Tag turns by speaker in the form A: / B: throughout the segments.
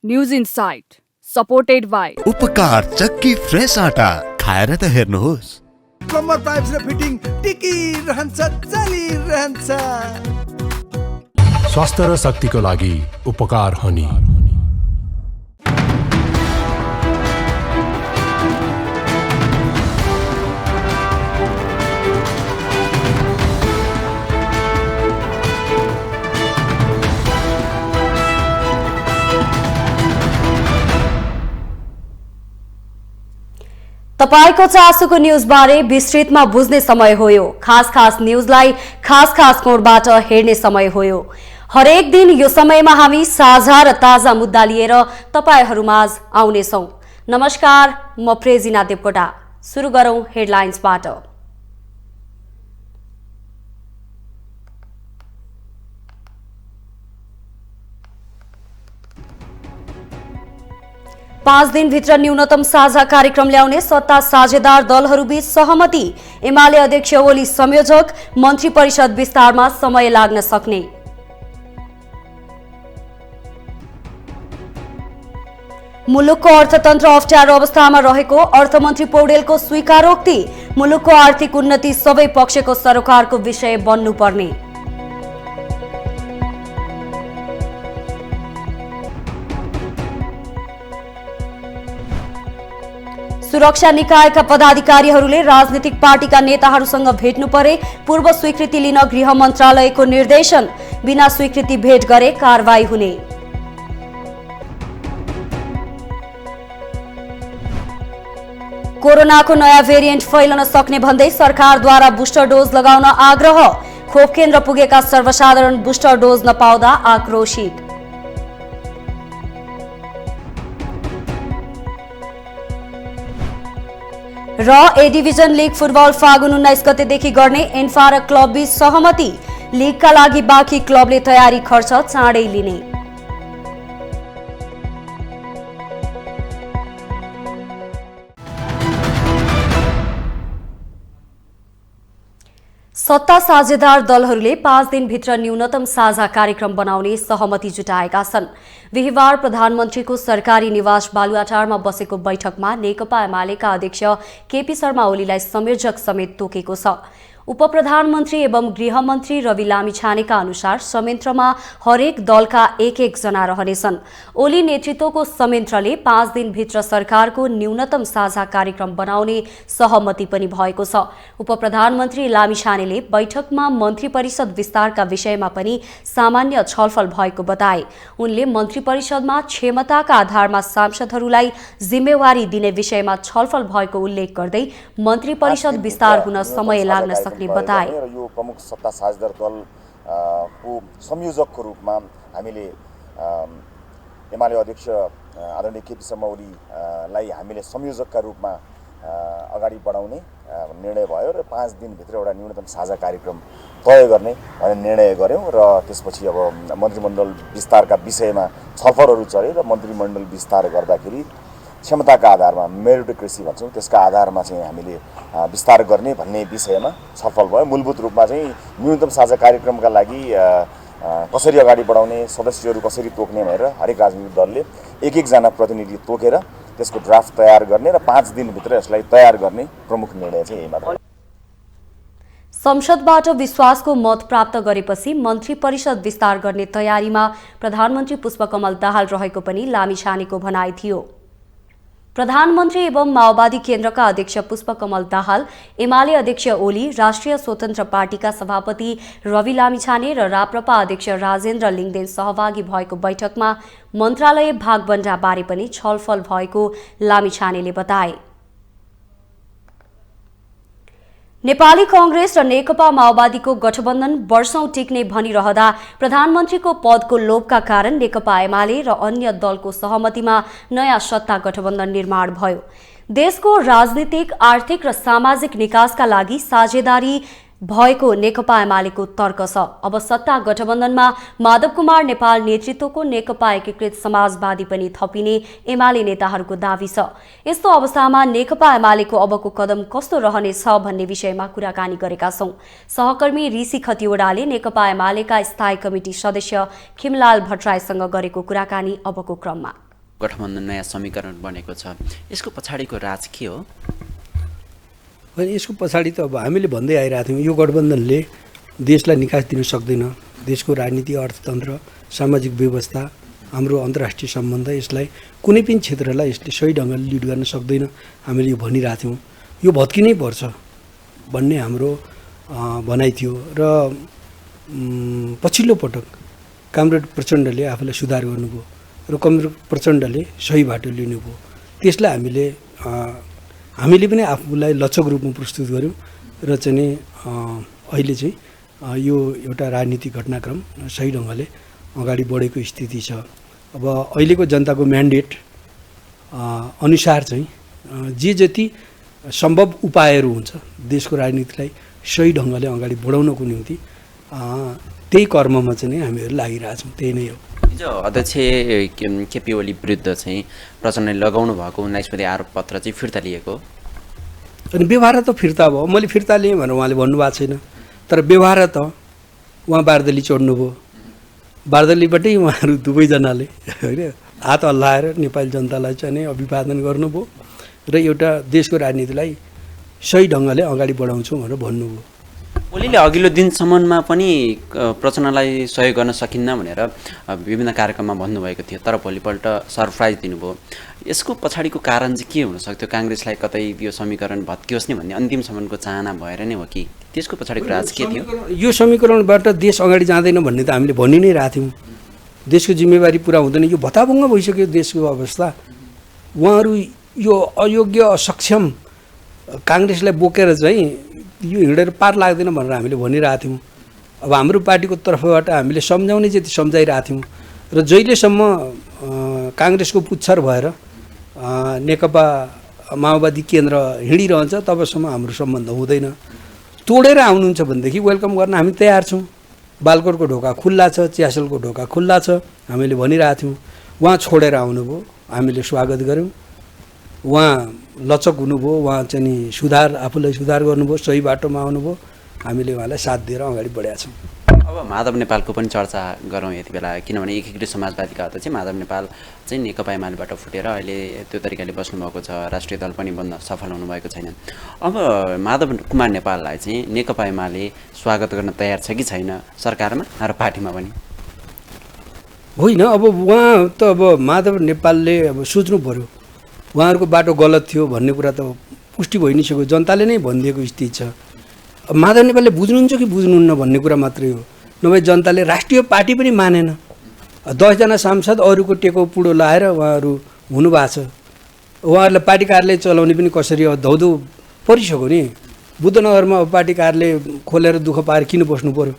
A: News insight supported by
B: उपकार चक्की fresh आटा खाएर त हेर्नुहोस्।
C: प्लम्बर पाइप्स र फिटिङ टिकिरहन्छ चलिरहन्छ।
D: स्वास्थ्य र शक्तिको लागि उपकार हनी।
E: तपाईको चासोको न्यूजबारे विस्तृतमा बुझ्ने समय हो यो। खास न्यूजलाई खास कोणबाट हेर्ने समय हो यो। हरेक दिन यो समयमा हामी साझा र ताजा मुद्दा लिएर तपाईहरुमाझ आउनेछौं। नमस्कार, म प्रेजिना देवकोटा। सुरु गरौं हेडलाइन्सबाट। पाँच दिनभित्र न्यूनतम साझा कार्यक्रम ल्याउने सत्ता साझेदार दलहरूबीच सहमति। एमाले अध्यक्ष ओली संयोजक, मन्त्री परिषद विस्तारमा समय लाग्न सक्ने। मुलुकको अर्थतन्त्र अप्ठ्यारो अवस्थामा रहेको अर्थमन्त्री पौडेलको स्वीकारोक्ति। मुलुकको आर्थिक उन्नति सबै पक्षको सरोकारको विषय बन्नुपर्ने। सुरक्षा निकायका पदाधिकारीहरूले राजनीतिक पार्टीका नेताहरूसँग भेट्नु परे पूर्व स्वीकृति लिन गृह मन्त्रालयको निर्देशन। बिना स्वीकृति भेट गरे कारबाही हुने। कोरोनाको नयाँ भेरिएन्ट फैलन सक्ने भन्दै सरकारद्वारा बुस्टर डोज लगाउन आग्रह। खोप केन्द्र पुगेका सर्वसाधारण बुस्टर डोज नपाउँदा आक्रोशित। र ए डिभिजन लीग फुटबल फागुन 19 गतेदेखि गर्ने एन्फा र क्लबबीच सहमति। लीगका लागि बाँकी क्लबले तयारी खर्च चाँडै लिने। सत्ता साझेदार दलहरूले 5 दिनभित्र न्यूनतम साझा कार्यक्रम बनाउने सहमति जुटाएका छन्। बिहीबार प्रधानमन्त्रीको सरकारी निवास बालुवाटारमा बसेको बैठकमा नेकपा एमालेका अध्यक्ष केपी शर्मा ओलीलाई संयोजक समेत तोकेको छ। उपप्रधानमन्त्री एवं गृहमन्त्री रवि लामिछानेका अनुसार संयन्त्रमा हरेक दलका एक जना रहनेछन्। ओली नेतृत्वको संयन्त्रले 5 दिनभित्र सरकारको न्यूनतम साझा कार्यक्रम बनाउने सहमति पनि भएको छ। उपप्रधानमन्त्री लामिछानेले बैठकमा मन्त्री परिषद विस्तारका विषयमा पनि सामान्य छलफल भएको बताए। उनले मन्त्री परिषदमा क्षमताका आधारमा सांसदहरूलाई जिम्मेवारी दिने विषयमा छलफल भएको उल्लेख गर्दै मन्त्री परिषद विस्तार हुन समय लाग्न सक्ने बताए।
F: यो प्रमुख सत्ता साझेदार दलको संयोजकको रूपमा हामीले एमाले अध्यक्ष आदरणीय केपी शर्मा ओलीलाई हामीले संयोजकका रूपमा अगाडि बढाउने निर्णय भयो र 5 दिनभित्र एउटा न्यूनतम साझा कार्यक्रम तय गर्ने भन्ने निर्णय गर्यौं र त्यसपछि अब मन्त्रीमण्डल विस्तारका विषयमा छलफलहरू चले र मन्त्रीमण्डल विस्तार गर्दाखेरि क्षमताका आधारमा मेरिटोक्रेसी भन्छौँ त्यसका आधारमा चाहिँ हामीले विस्तार गर्ने भन्ने विषयमा छलफल भयो। मूलभूत रूपमा चाहिँ न्यूनतम साझा कार्यक्रमका लागि कसरी अगाडि बढाउने, सदस्यहरू कसरी तोक्ने भनेर हरेक राजनीतिक दलले एक जना प्रतिनिधि तोकेर त्यसको ड्राफ्ट तयार गर्ने र 5 दिनभित्र यसलाई तयार गर्ने प्रमुख निर्णय चाहिँ यही मात्र।
E: संसदबाट विश्वासको मत प्राप्त गरेपछि मन्त्री परिषद विस्तार गर्ने तयारीमा प्रधानमन्त्री पुष्पकमल दाहाल रहेको पनि लामिछानेको भनाइ थियो। प्रधानमन्त्री एवं माओवादी केन्द्रका अध्यक्ष पुष्पकमल दाहाल, एमाले अध्यक्ष ओली, राष्ट्रिय स्वतन्त्र पार्टीका सभापति रवि लामिछाने र राप्रपा अध्यक्ष राजेन्द्र लिङदेन सहभागी भएको बैठकमा मन्त्रालय भागबण्डा बारे पनि छलफल भएको लामिछानेले बताए। नेपाली कांग्रेस र नेकपा माओवादीको गठबन्धन वर्षौं टिक्ने भनिरहँदा प्रधानमन्त्रीको पदको लोभका कारण नेकपा एमाले र अन्य दलको सहमतिमा नयाँ सत्ता गठबन्धन निर्माण भयो। देशको राजनीतिक, आर्थिक र सामाजिक निकासका लागि साझेदारी भएको नेकपा एमालेको तर्क छ। अब सत्ता गठबन्धनमा माधव कुमार नेपाल नेतृत्वको नेकपा एकीकृत समाजवादी पनि थपिने एमाले नेताहरूको दावी छ। यस्तो अवस्थामा नेकपा एमालेको अबको कदम कस्तो रहनेछ भन्ने विषयमा कुराकानी गरेका छौं। सहकर्मी ऋषि खतिवडाले नेकपा एमालेका स्थायी कमिटी सदस्य खिमलाल भट्टराईसँग गरेको कुराकानी अबको क्रममा।
G: गठबन्धन नयाँ समीकरण बनेको छ, यसको पछाडिको राज के हो?
H: होइन, यसको पछाडि त अब हामीले भन्दै आइरहेको थियौँ, यो गठबन्धनले देशलाई निकास दिन सक्दैन। देशको राजनीति, अर्थतन्त्र, सामाजिक व्यवस्था, हाम्रो अन्तर्राष्ट्रिय सम्बन्ध, यसलाई कुनै पनि क्षेत्रलाई यसले सही ढङ्गले लिड गर्न सक्दैन। हामीले यो भनिरहेको थियौँ, यो भत्किनै पर्छ भन्ने हाम्रो भनाइ थियो। र पछिल्लो पटक कमरेड प्रचण्डले आफूलाई सुधार गर्नुभयो र कमरेड प्रचण्डले सही बाटो लिनुभयो। त्यसलाई हामीले पनि आफूलाई लचक रूपमा प्रस्तुत गऱ्यौँ र चाहिँ अहिले चाहिँ यो एउटा राजनीतिक घटनाक्रम सही ढङ्गले अगाडि बढेको स्थिति छ। अब अहिलेको जनताको म्यान्डेट अनुसार चाहिँ जे जति सम्भव उपायहरू हुन्छ देशको राजनीतिलाई सही ढङ्गले अगाडि बढाउनको निम्ति त्यही कर्ममा चाहिँ हामीहरू लागिरहेछौँ। त्यही नै हो।
G: हिजो अध्यक्ष केपी ओली विरुद्ध चाहिँ प्रचण्डले लगाउनु भएको 19 आरोप पत्र चाहिँ फिर्ता लिएको,
H: अनि व्यवहार त फिर्ता भयो। मैले फिर्ता लिएँ भनेर उहाँले भन्नुभएको छैन, तर व्यवहार त उहाँ बारदली चढ्नुभयो। बारदलीबाटै उहाँहरू दुवैजनाले होइन हात हल्लाएर नेपाली जनतालाई चाहिँ अभिवादन गर्नुभयो र एउटा देशको राजनीतिलाई सही ढङ्गले अगाडि बढाउँछौँ भनेर भन्नुभयो।
G: ओलीले अघिल्लो दिनसम्ममा पनि प्रचण्डलाई सहयोग गर्न सकिन्न भनेर विभिन्न कार्यक्रममा भन्नुभएको थियो, तर भोलिपल्ट सरप्राइज दिनुभयो। यसको पछाडिको कारण चाहिँ के हुनसक्थ्यो? काङ्ग्रेसलाई कतै यो समीकरण भत्कियोस् नि भन्ने अन्तिमसम्मको चाहना भएर नै हो कि त्यसको पछाडिको राज के थियो?
H: यो समीकरणबाट देश अगाडि जाँदैन भन्ने त हामीले भनि नै रहेको थियौँ। देशको जिम्मेवारी पुरा हुँदैन, यो भत्ताभङ्ग भइसक्यो देशको अवस्था। उहाँहरू यो अयोग्य असक्षम काङ्ग्रेसलाई बोकेर चाहिँ यो हिँडेर पार लाग्दैन भनेर हामीले भनिरहेको थियौँ। अब हाम्रो पार्टीको तर्फबाट हामीले सम्झाउने जति सम्झाइरहेको थियौँ र जहिलेसम्म काङ्ग्रेसको पुच्छर भएर नेकपा माओवादी केन्द्र हिँडिरहन्छ तबसम्म हाम्रो सम्बन्ध हुँदैन। तोडेर आउनुहुन्छ भनेदेखि वेलकम गर्न हामी तयार छौँ। बालकोटको ढोका खुल्ला छ, च्यासलको ढोका खुल्ला छ, हामीले भनिरहेको थियौँ। उहाँ छोडेर आउनुभयो, हामीले स्वागत गऱ्यौँ। उहाँ लचक हुनुभयो, उहाँ चाहिँ सुधार आफूलाई सुधार गर्नुभयो, सही बाटोमा आउनुभयो, हामीले उहाँलाई साथ दिएर अगाडि बढेका छौँ।
G: अब माधव नेपालको पनि चर्चा गरौँ यति बेला, किनभने एकीकृत समाजवादीका अध्यक्ष माधव नेपाल चाहिँ नेकपा एमालेबाट फुटेर अहिले त्यो तरिकाले बस्नुभएको छ, राष्ट्रिय दल पनि बन्न सफल हुनुभएको छैन। अब माधव कुमार नेपाललाई चाहिँ नेकपा एमाले स्वागत गर्न तयार छ कि छैन सरकारमा र पार्टीमा पनि?
H: होइन, अब उहाँ त अब माधव नेपालले अब सोच्नु पऱ्यो, उहाँहरूको बाटो गलत थियो भन्ने कुरा त पुष्टि भइ नै सक्यो, जनताले नै भनिदिएको स्थिति छ। अब माधव नेपालले बुझ्नुहुन्छ कि बुझ्नुहुन्न भन्ने कुरा मात्रै हो। नभए जनताले राष्ट्रिय पार्टी पनि मानेन। 10 जना सांसद अरूको टेको पुडो लाएर उहाँहरू हुनुभएको छ। उहाँहरूलाई पार्टी कार्यालय चलाउने पनि कसरी धौधौ परिसक्यो नि। बुद्धनगरमा अब पार्टी कार्यालय खोलेर दुःख पाएर किन बस्नु पऱ्यो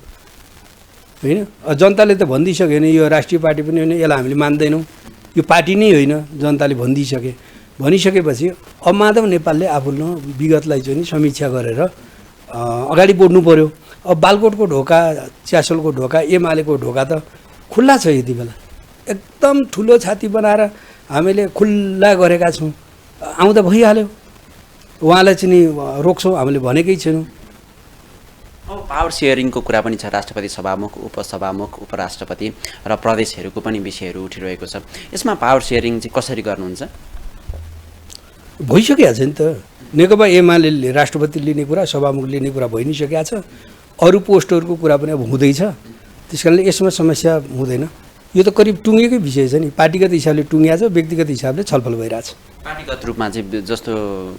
H: होइन? जनताले त भनिदिइसक्यो नि यो राष्ट्रिय पार्टी पनि होइन, यसलाई हामीले मान्दैनौँ, यो पार्टी नै होइन, जनताले भनिदिइसके। भनिसकेपछि अब माधव नेपालले आफूले विगतलाई चाहिँ समीक्षा गरेर अगाडि बढ्नु पऱ्यो। अब बालकोटको ढोका, च्यासलको ढोका, एमालेको ढोका त खुल्ला छ। यति बेला एकदम ठुलो छाती बनाएर हामीले खुल्ला गरेका छौँ। आउँदा भइहाल्यो, उहाँलाई चाहिँ रोक्छौँ हामीले भनेकै छैनौँ।
G: अब पावर सेयरिङको कुरा पनि छ, राष्ट्रपति सभामुख, उपसभामुख, उपराष्ट्रपति र प्रदेशहरूको पनि विषयहरू उठिरहेको छ। यसमा पावर सेयरिङ चाहिँ कसरी गर्नुहुन्छ?
H: भइसकेको छ नि त। नेकपा एमाले राष्ट्रपति लिने कुरा, सभामुख लिने कुरा भइ नै सकेको छ। अरू पोस्टहरूको कुरा पनि अब हुँदैछ। त्यस कारणले यसमा समस्या हुँदैन। यो त करिब टुङ्गेकै विषय छ नि। पार्टीगत हिसाबले टुङ्गिया छ, व्यक्तिगत हिसाबले छलफल भइरहेछ।
G: पार्टीगत रूपमा चाहिँ जस्तो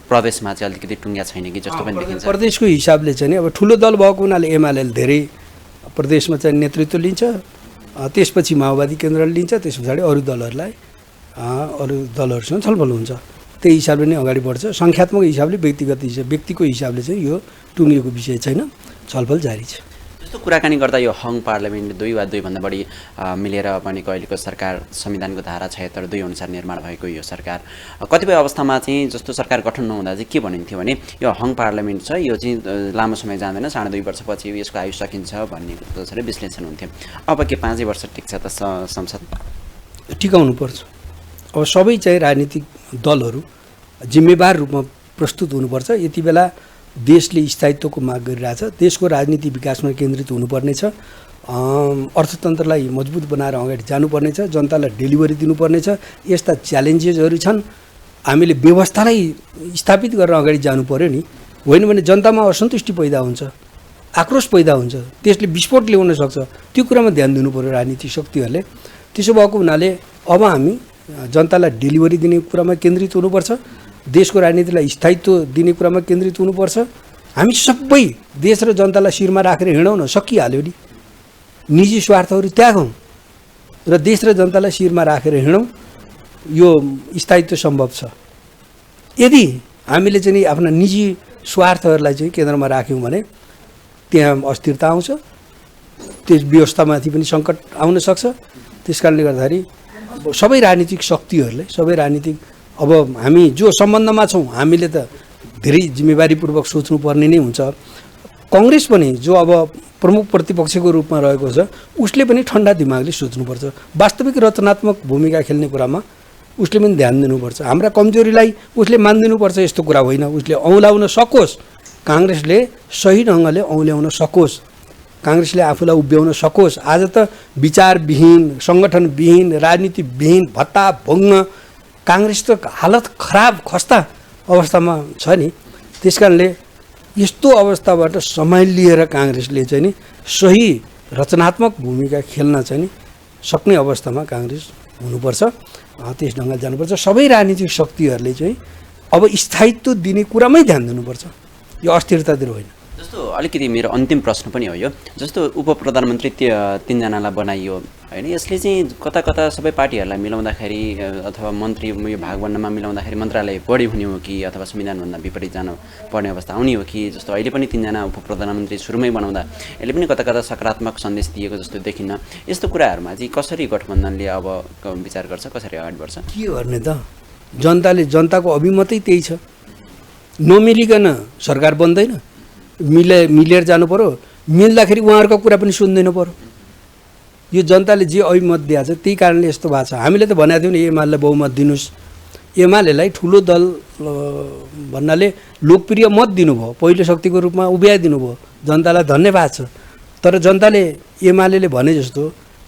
G: प्रदेशमा चाहिँ अलिकति टुङ्गिया छैन कि जस्तो पनि देखिन्छ।
H: प्रदेशको हिसाबले चाहिँ अब ठुलो दल भएको हुनाले एमाले धेरै प्रदेशमा चाहिँ नेतृत्व लिन्छ, त्यसपछि माओवादी केन्द्रले लिन्छ, त्यस पछाडि अरू दलहरूलाई अरू दलहरूसँग छलफल हुन्छ। त्यही हिसाबले नै अगाडि बढ्छ। सङ्ख्यात्मक हिसाबले व्यक्तिको हिसाबले चाहिँ यो टुङ्गिएको विषय छैन, छलफल जारी छ।
G: जस्तो कुराकानी गर्दा यो हङ पार्लियामेन्ट 2 वा 2 भन्दा बढी मिलेर बनेको अहिलेको सरकार, संविधानको धारा 76(2) अनुसार निर्माण भएको यो सरकार, कतिपय अवस्थामा चाहिँ जस्तो सरकार गठन नहुँदा चाहिँ के भनिन्थ्यो भने यो हङ पार्लियामेन्ट छ, यो चाहिँ लामो समय जाँदैन, 2.5 वर्षपछि यसको आयु सकिन्छ भन्ने जसरी विश्लेषण हुन्थ्यो। अब के 5 वर्ष टिक्छ त संसद?
H: टिकाउनु पर्छ। अब सबै चाहिँ राजनीतिक दलहरू जिम्मेवार रूपमा प्रस्तुत हुनुपर्छ। यति बेला देशले स्थायित्वको माग गरिरहेछ, देशको राजनीति विकासमा केन्द्रित हुनुपर्नेछ। अर्थतन्त्रलाई मजबुत बनाएर अगाडि जानुपर्नेछ, जनतालाई डेलिभरी दिनुपर्नेछ। यस्ता च्यालेन्जेसहरू छन्, हामीले व्यवस्थालाई स्थापित गरेर अगाडि जानु पर्यो नि। होइन भने जनतामा असन्तुष्टि पैदा हुन्छ, आक्रोश पैदा हुन्छ, त्यसले विस्फोट ल्याउन सक्छ। त्यो कुरामा ध्यान दिनु पर्यो राजनीतिक शक्तिहरूले। त्यसो भएको हुनाले अब हामी जनतालाई डेलिभरी दिने कुरामा केन्द्रित हुनुपर्छ, देशको राजनीतिलाई स्थायित्व दिने कुरामा केन्द्रित हुनुपर्छ। हामी सबै देश र जनतालाई शिरमा राखेर हिँडौँ न, सकिहाल्यो नि। निजी स्वार्थहरू त्यागौँ र देश र जनतालाई शिरमा राखेर हिँडौँ, यो स्थायित्व सम्भव छ। यदि हामीले चाहिँ आफ्ना निजी स्वार्थहरूलाई चाहिँ केन्द्रमा राख्यौँ भने त्यहाँ अस्थिरता आउँछ, त्यस व्यवस्थामाथि पनि सङ्कट आउन सक्छ। त्यस कारणले गर्दाखेरि सबै राजनीतिक शक्तिहरूले, सबै राजनीतिक, अब हामी जो सम्बन्धमा छौँ हामीले त धेरै जिम्मेवारीपूर्वक सोच्नुपर्ने नै हुन्छ। कङ्ग्रेस पनि जो अब प्रमुख प्रतिपक्षको रूपमा रहेको छ, उसले पनि ठन्डा दिमागले सोच्नुपर्छ। वास्तविक रचनात्मक भूमिका खेल्ने कुरामा उसले पनि ध्यान दिनुपर्छ। हाम्रा कमजोरीलाई उसले मानिदिनुपर्छ, यस्तो कुरा होइन। उसले औँल्याउन सकोस्, काङ्ग्रेसले सही ढङ्गले औँल्याउन सकोस्, काङ्ग्रेसले आफूलाई उभ्याउन सकोस्। आज त विचारविहीन, सङ्गठनविहीन, राजनीतिविहीन, भत्ता भोग्न काङ्ग्रेस त हालत खराब खस्ता अवस्थामा छ नि। त्यस कारणले यस्तो अवस्थाबाट सम्हालिएर काङ्ग्रेसले चाहिँ नि सही रचनात्मक भूमिका खेल्न चाहिँ नि सक्ने अवस्थामा काङ्ग्रेस हुनुपर्छ। त्यस ढङ्गले जानुपर्छ। सबै राजनीतिक शक्तिहरूले चाहिँ अब स्थायित्व दिने कुरामै ध्यान दिनुपर्छ, यो अस्थिरतातिर होइन।
G: जस्तो अलिकति मेरो अन्तिम प्रश्न पनि हो यो, जस्तो उपप्रधानमन्त्री तीनजनालाई बनाइयो होइन, यसले चाहिँ कता कता सबै पार्टीहरूलाई मिलाउँदाखेरि अथवा मन्त्री यो भाग बन्नमा मिलाउँदाखेरि मन्त्रालय बढी हुने हो कि अथवा संविधानभन्दा विपरीत जानु पर्ने अवस्था आउने हो कि? जस्तो अहिले पनि तीनजना उपप्रधानमन्त्री सुरुमै बनाउँदा यसले पनि कता कता सकारात्मक सन्देश दिएको जस्तो देखिन्न। यस्तो कुराहरूमा चाहिँ कसरी गठबन्धनले अब विचार गर्छ, कसरी अगाडि बढ्छ?
H: के गर्ने त, जनताको अभिमतै त्यही छ। नमिलिकन सरकार बन्दैन, मिलेर जानु पर्यो। मिल्दाखेरि उहाँहरूको कुरा पनि सुन्दैन पर्यो। यो जनताले जे अभिमत दिएको छ त्यही कारणले यस्तो भएको छ। हामीले त भनेको थियौँ नि एमालेलाई बहुमत दिनुहोस्, एमालेलाई ठुलो दल भन्नाले लोकप्रिय मत दिनुभयो, पहिलो शक्तिको रूपमा उभ्याइदिनु भयो, जनतालाई धन्यवाद छ। तर जनताले एमालेले भने जस्तो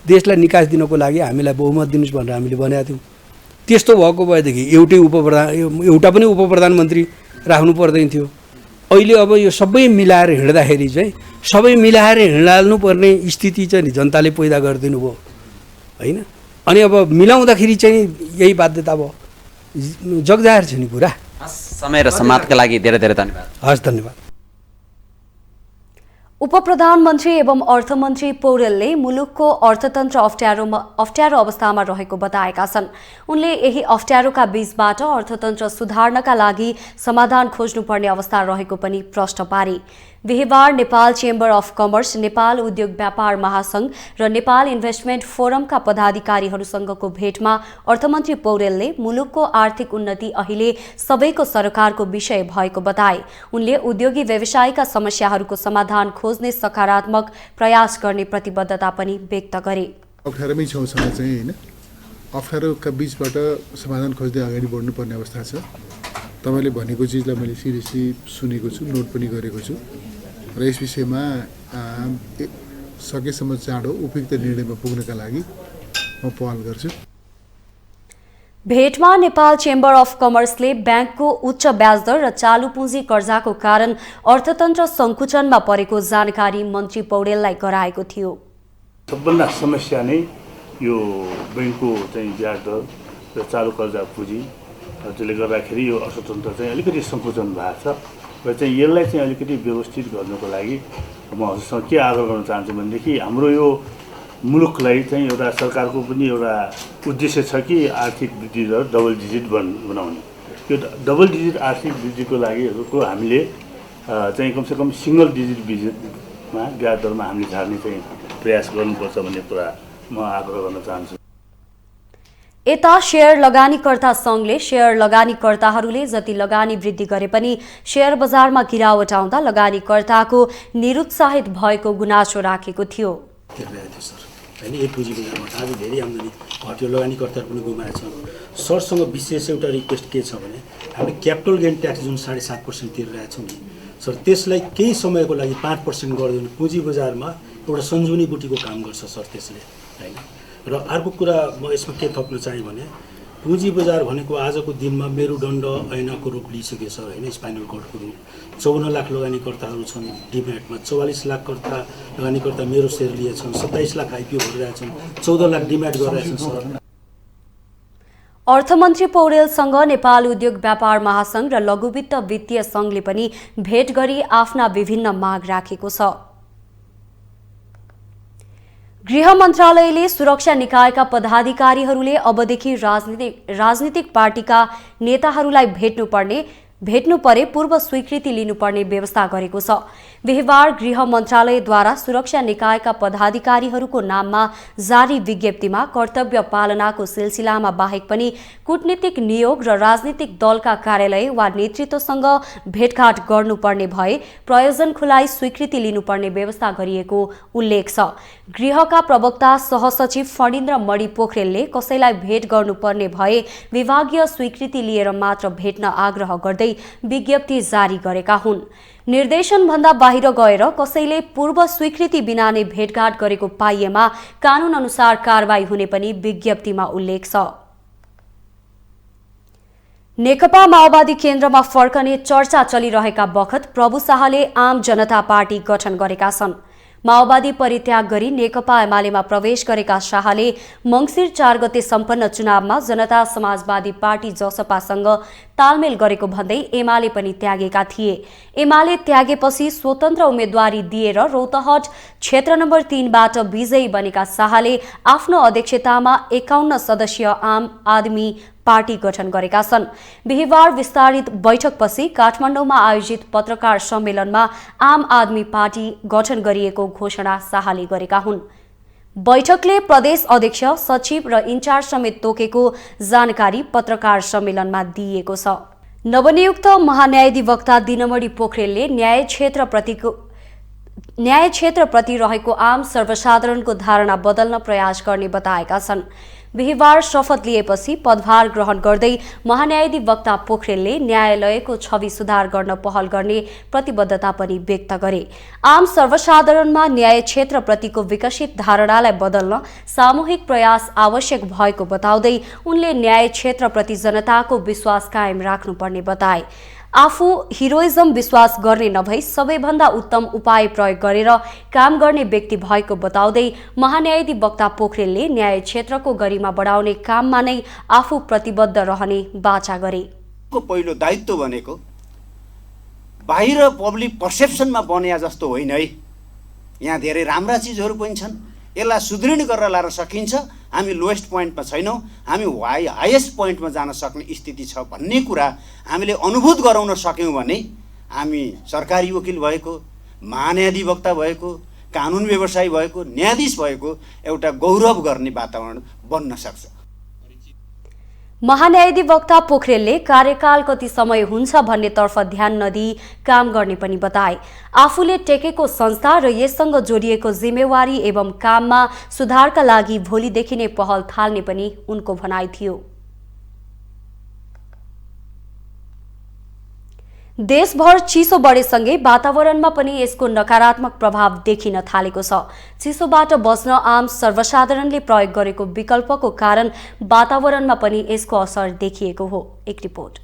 H: देशलाई निकास दिनको लागि हामीलाई बहुमत दिनुहोस् भनेर हामीले भनेका थियौँ। त्यस्तो भएको भएदेखि एउटा पनि उपप्रधानमन्त्री राख्नु पर्दैन थियो। अहिले अब यो सबै मिलाएर हिँड्दाखेरि चाहिँ सबै मिलाएर हिँडाल्नुपर्ने स्थिति चाहिँ जनताले पैदा गरिदिनु भयो होइन। अनि अब मिलाउँदाखेरि चाहिँ यही बाध्यता भयो, जगजाहेर छ नि कुरा।
G: समय र समाजका लागि धेरै धेरै धन्यवाद।
H: हस्, धन्यवाद।
E: उपप्रधानमन्त्री एवं अर्थमन्त्री पौडेलले मुलुकको अर्थतन्त्र अप्ठ्यारो अवस्थामा रहेको बताएका छन्। उनले यही अप्ठ्यारोका बीचबाट अर्थतन्त्र सुधार्नका लागि समाधान खोज्नुपर्ने अवस्था रहेको पनि प्रश्न पारे। बिहिबार Nepal chamber of commerce, Nepal उद्योग व्यापार महासंघ र नेपाल इन्भेस्टमेन्ट फोरमका पदाधिकारीहरूसँगको भेटमा अर्थमन्त्री पौडेलले मुलुकको आर्थिक उन्नति अहिले सबैको सरकारको विषय भएको बताए। उनले उद्योगी व्यवसायका समस्याहरूको समाधान खोज्ने सकारात्मक प्रयास गर्ने प्रतिबद्धता पनि व्यक्त गरे।
I: अप्ठ्यारोमै छौँसँग चाहिँ होइन, अप्ठ्यारोका बिचबाट समाधान खोज्दै अगाडि बढ्नुपर्ने अवस्था छ। तपाईँले भनेको चिजलाई मैले सिरियसली सुनेको छु, नोट पनि गरेको छु र यस विषयमा सकेसम्म चाँडो उपयुक्त निर्णयमा पुग्नका लागि म पहल गर्छु।
E: भेटमा नेपाल चेम्बर अफ कमर्सले ब्याङ्कको उच्च ब्याजदर र चालु पुँजी कर्जाको कारण अर्थतन्त्र सङ्कुचनमा परेको जानकारी मन्त्री पौडेललाई गराएको थियो।
J: सबभन्दा समस्या नै यो ब्याङ्कको चाहिँ ब्याजदर र चालु कर्जा पुँजी, जसले गर्दाखेरि यो अर्थतन्त्र चाहिँ अलिकति सङ्कुचन भएको छ र चाहिँ यसलाई चाहिँ अलिकति व्यवस्थित गर्नको लागि म हजुरसँग के आग्रह गर्न चाहन्छु भनेदेखि हाम्रो यो मुलुकलाई चाहिँ एउटा सरकारको पनि एउटा उद्देश्य छ कि आर्थिक वृद्धि दर डबल डिजिट बनाउने। यो डबल डिजिट आर्थिक वृद्धिको लागि हामीले चाहिँ कमसेकम सिङ्गल डिजिटमा ब्याज दरमा हामीले झार्ने चाहिँ प्रयास गर्नुपर्छ भन्ने कुरा म आग्रह गर्न चाहन्छु।
E: यता शेयर लगानीकर्ता सङ्घले शेयर लगानीकर्ताहरूले जति लगानी वृद्धि गरे पनि शेयर बजारमा गिरावट आउँदा लगानीकर्ताको निरुत्साहित भएको गुनासो राखेको थियो।
K: होइन, एक पुँजी बजारमा आज धेरै आम्दानी घट्यो, लगानीकर्ताहरू पनि गुमाएछ। सरसँग विशेष एउटा रिक्वेस्ट के छ भने हामीले क्यापिटल गेन ट्याक्स जुन 7.5% तिरिरहेछौँ नि सर, त्यसलाई केही समयको लागि 5% गरिदिनु। पुँजी बजारमा एउटा सञ्जीवनी बुटीको काम गर्छ सर त्यसले हैन। र अर्को कुरा म यसमा के थप्न चाहे भने पुँजी बजार भनेको आजको दिनमा मेरुदण्ड ऐनाको रूप लिइसकेको छ हैन, स्पाइनल कर्डको रूप। 54 लाख लगानीकर्ताहरू छन् डिम्याटमा, 44 लाख लगानीकर्ता मेरो सेयर लिएछन्, 27 लाख आइपिओ भरिरहेछन्, 14 लाख डिम्याट गरिरहेछन् सर।
E: अर्थमन्त्री पौडेलसँग नेपाल उद्योग व्यापार महासंघ र लघुवित्त वित्तीय संघले पनि भेट गरी आफ्ना विभिन्न माग राखेको छ। गृह मन्त्रालयले सुरक्षा निकायका पदाधिकारीहरूले अबदेखि राजनीतिक पार्टीका नेताहरूलाई भेट्नु परे पूर्व स्वीकृति लिनुपर्ने व्यवस्था गरेको छ। बिहीबार गृह मन्त्रालयद्वारा सुरक्षा निकायका पदाधिकारीहरूको नाममा जारी विज्ञप्तिमा कर्तव्य पालनाको सिलसिलामा बाहेक पनि कूटनीतिक नियोग र राजनीतिक दलका कार्यालय वा नेतृत्वसँग भेटघाट गर्नुपर्ने भए प्रयोजन खुलाई स्वीकृति लिनुपर्ने व्यवस्था गरिएको उल्लेख छ। गृहका प्रवक्ता सहसचिव फणीन्द्र मणि पोखरेलले कसैलाई भेट गर्नुपर्ने भए विभागीय स्वीकृति लिएर मात्र भेट्न आग्रह गर्दै विज्ञप्ति जारी गरेका हुन्। निर्देशनभन्दा बाहिर गएर कसैले पूर्व स्वीकृति बिना नै भेटघाट गरेको पाइएमा कानून अनुसार कारबाही हुने पनि विज्ञप्तिमा उल्लेख छ। नेकपा माओवादी केन्द्रमा फर्कने चर्चा चलिरहेका बखत प्रभु शाहले आम जनता पार्टी गठन गरेका छन्। माओवादी परित्याग गरी नेकपा एमालेमा प्रवेश गरेका शाहले मङ्सिर 4 गते सम्पन्न चुनावमा जनता समाजवादी पार्टी जसपासँग तालमेल गरेको भन्दै एमाले पनि त्यागेका थिए। एमाले त्यागेपछि स्वतन्त्र उम्मेदवारी दिएर रौतहट क्षेत्र नम्बर 3 बाट विजयी बनेका शाहले आफ्नो अध्यक्षतामा 51 सदस्यीय आम आदमी पार्टी गठन गरेका छन्। बिहीबार विस्तारित बैठकपछि काठमाडौँमा आयोजित पत्रकार सम्मेलनमा आम आदमी पार्टी गठन गरिएको घोषणा शाहले गरेका हुन्। बैठकले प्रदेश अध्यक्ष, सचिव र इन्चार्ज समेत तोकेको जानकारी पत्रकार सम्मेलनमा दिइएको छ। नवनियुक्त महान्यायाधिवक्ता दिनमणि पोखरेलले न्याय क्षेत्रप्रति रहेको आम सर्वसाधारणको धारणा बदल्न प्रयास गर्ने बताएका छन्। बिहीबार शपथ लिएपछि पदभार ग्रहण गर्दै महान्यायाधिवक्ता पोखरेलले न्यायालयको छवि सुधार गर्न पहल गर्ने प्रतिबद्धता पनि व्यक्त गरे। आम सर्वसाधारणमा न्याय क्षेत्रप्रतिको विकसित धारणालाई बदल्न सामूहिक प्रयास आवश्यक भएको बताउँदै उनले न्याय क्षेत्रप्रति जनताको विश्वास कायम राख्नुपर्ने बताए। आफू हिरोइजम विश्वास गर्ने नभई सबैभन्दा उत्तम उपाय प्रयोग गरेर काम गर्ने व्यक्ति भएको बताउँदै महान्यायाधिवक्ता पोखरेलले न्याय क्षेत्रको गरिमा बढाउने काममा नै आफू प्रतिबद्ध रहने बाचा गरे।
L: पहिलो दायित्व भनेको बाहिर पब्लिक पर्सेप्सनमा बन्या जस्तो होइन है, यहाँ धेरै राम्रा चिजहरू पनि छन्, यसलाई सुदृढ गरेर लान सकिन्छ। हामी लोएस्ट पोइन्टमा छैनौँ, हामी हाइएस्ट पोइन्टमा जान सक्ने स्थिति छ भन्ने कुरा हामीले अनुभूत गराउन सक्यौँ भने हामी सरकारी वकिल भएको, महान्यायाधिवक्ता भएको, कानुन व्यवसायी भएको, न्यायाधीश भएको एउटा गौरव गर्ने वातावरण बन्न सक्छ।
E: महान्यायाधिवक्ता पोखरेलले कार्यकाल कति समय हुन्छ भन्नेतर्फ ध्यान नदिई काम गर्ने पनि बताए। आफूले टेकेको संस्था र यससँग जोडिएको जिम्मेवारी एवं काममा सुधारका लागि भोलिदेखि नै पहल थाल्ने पनि उनको भनाइ थियो। देशभर चिसो बढेसँगै वातावरणमा पनि यसको नकारात्मक प्रभाव देखिन थालेको छ। चिसोबाट बच्न आम सर्वसाधारणले प्रयोग गरेको विकल्पको कारण वातावरणमा पनि यसको असर देखिएको हो। एक रिपोर्ट।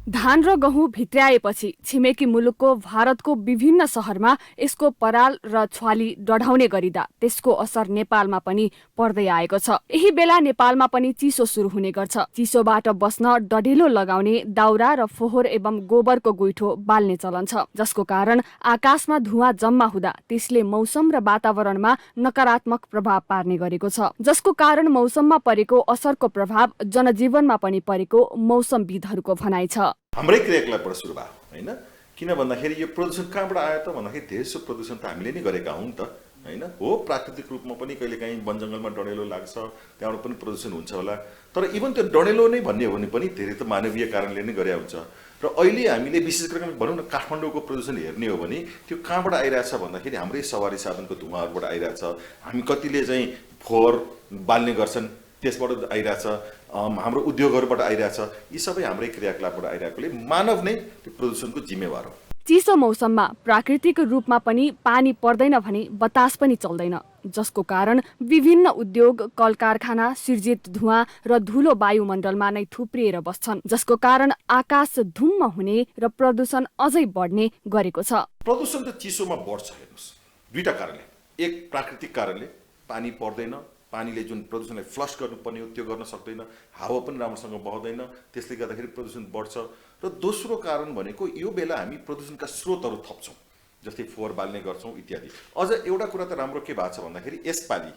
A: धान र गहुँ भित्र्याएपछि छिमेकी मुलुकको भारतको विभिन्न शहरमा यसको पराल र छ्वाली डढाउने गरिँदा त्यसको असर नेपालमा पनि पर्दै आएको छ। यही बेला नेपालमा पनि चिसो सुरु हुने गर्छ। चिसोबाट बस्न डढेलो लगाउने, दाउरा र फोहोर एवं गोबरको गुइठो बाल्ने चलन छ, जसको कारण आकाशमा धुवाँ जम्मा हुँदा त्यसले मौसम र वातावरणमा नकारात्मक प्रभाव पार्ने गरेको छ, जसको कारण मौसममा परेको असरको प्रभाव जनजीवनमा पनि परेको मौसमविदहरूको भनाइ छ।
M: हाम्रै क्रियाकलापबाट सुरु भयो होइन, किन भन्दाखेरि यो प्रदूषण कहाँबाट आयो त भन्दाखेरि धेरै प्रदूषण त हामीले नै गरेका हौँ त होइन। हो, प्राकृतिक रूपमा पनि कहिलेकाहीँ वन जङ्गलमा डढेलो लाग्छ, त्यहाँबाट पनि प्रदूषण हुन्छ होला, तर इभन त्यो डढेलो नै भन्ने हो भने पनि धेरै त मानवीय कारणले नै गरे हुन्छ। र अहिले हामीले विशेष गरेर भनौँ न काठमाडौँको प्रदूषण हेर्ने हो भने त्यो कहाँबाट आइरहेछ भन्दाखेरि हाम्रै सवारी साधनको धुवाँहरूबाट आइरहेछ। हामी कतिले चाहिँ फोहोर बाल्ने गर्छन् त्यसबाट आइरहेछ, हाम्रो उद्योगहरूबाट आइरहेछ। यी सबै हाम्रै क्रियाकलापबाट आइरहेकोले मानव नै त्यो प्रदूषणको जिम्मेवार हो।
A: चिसो मौसममा प्राकृतिक रूपमा पनि पानी पर्दैन भने बतास पनि चल्दैन, जसको कारण विभिन्न उद्योग, कल कारखाना सिर्जित धुवाँ र धुलो वायुमण्डलमा नै थुप्रिएर बस्छन्, जसको कारण आकाश धुम्म हुने र प्रदूषण अझै बढ्ने गरेको छ।
M: प्रदूषण त चिसोमा बढ्छ हेर्नुहोस्, दुईटा कारणले। एक प्राकृतिक कारणले, पानी पर्दैन, पानीले जुन प्रदूषणलाई फ्लस गर्नुपर्ने हो त्यो गर्न सक्दैन, हावा पनि राम्रोसँग बहदैन, त्यसले गर्दाखेरि प्रदूषण बढ्छ। र दोस्रो कारण भनेको यो बेला हामी प्रदूषणका स्रोतहरू थप्छौँ, जस्तै फोहोर बाल्ने गर्छौँ इत्यादि। अझ एउटा कुरा त राम्रो के भएको छ भन्दाखेरि यसपालि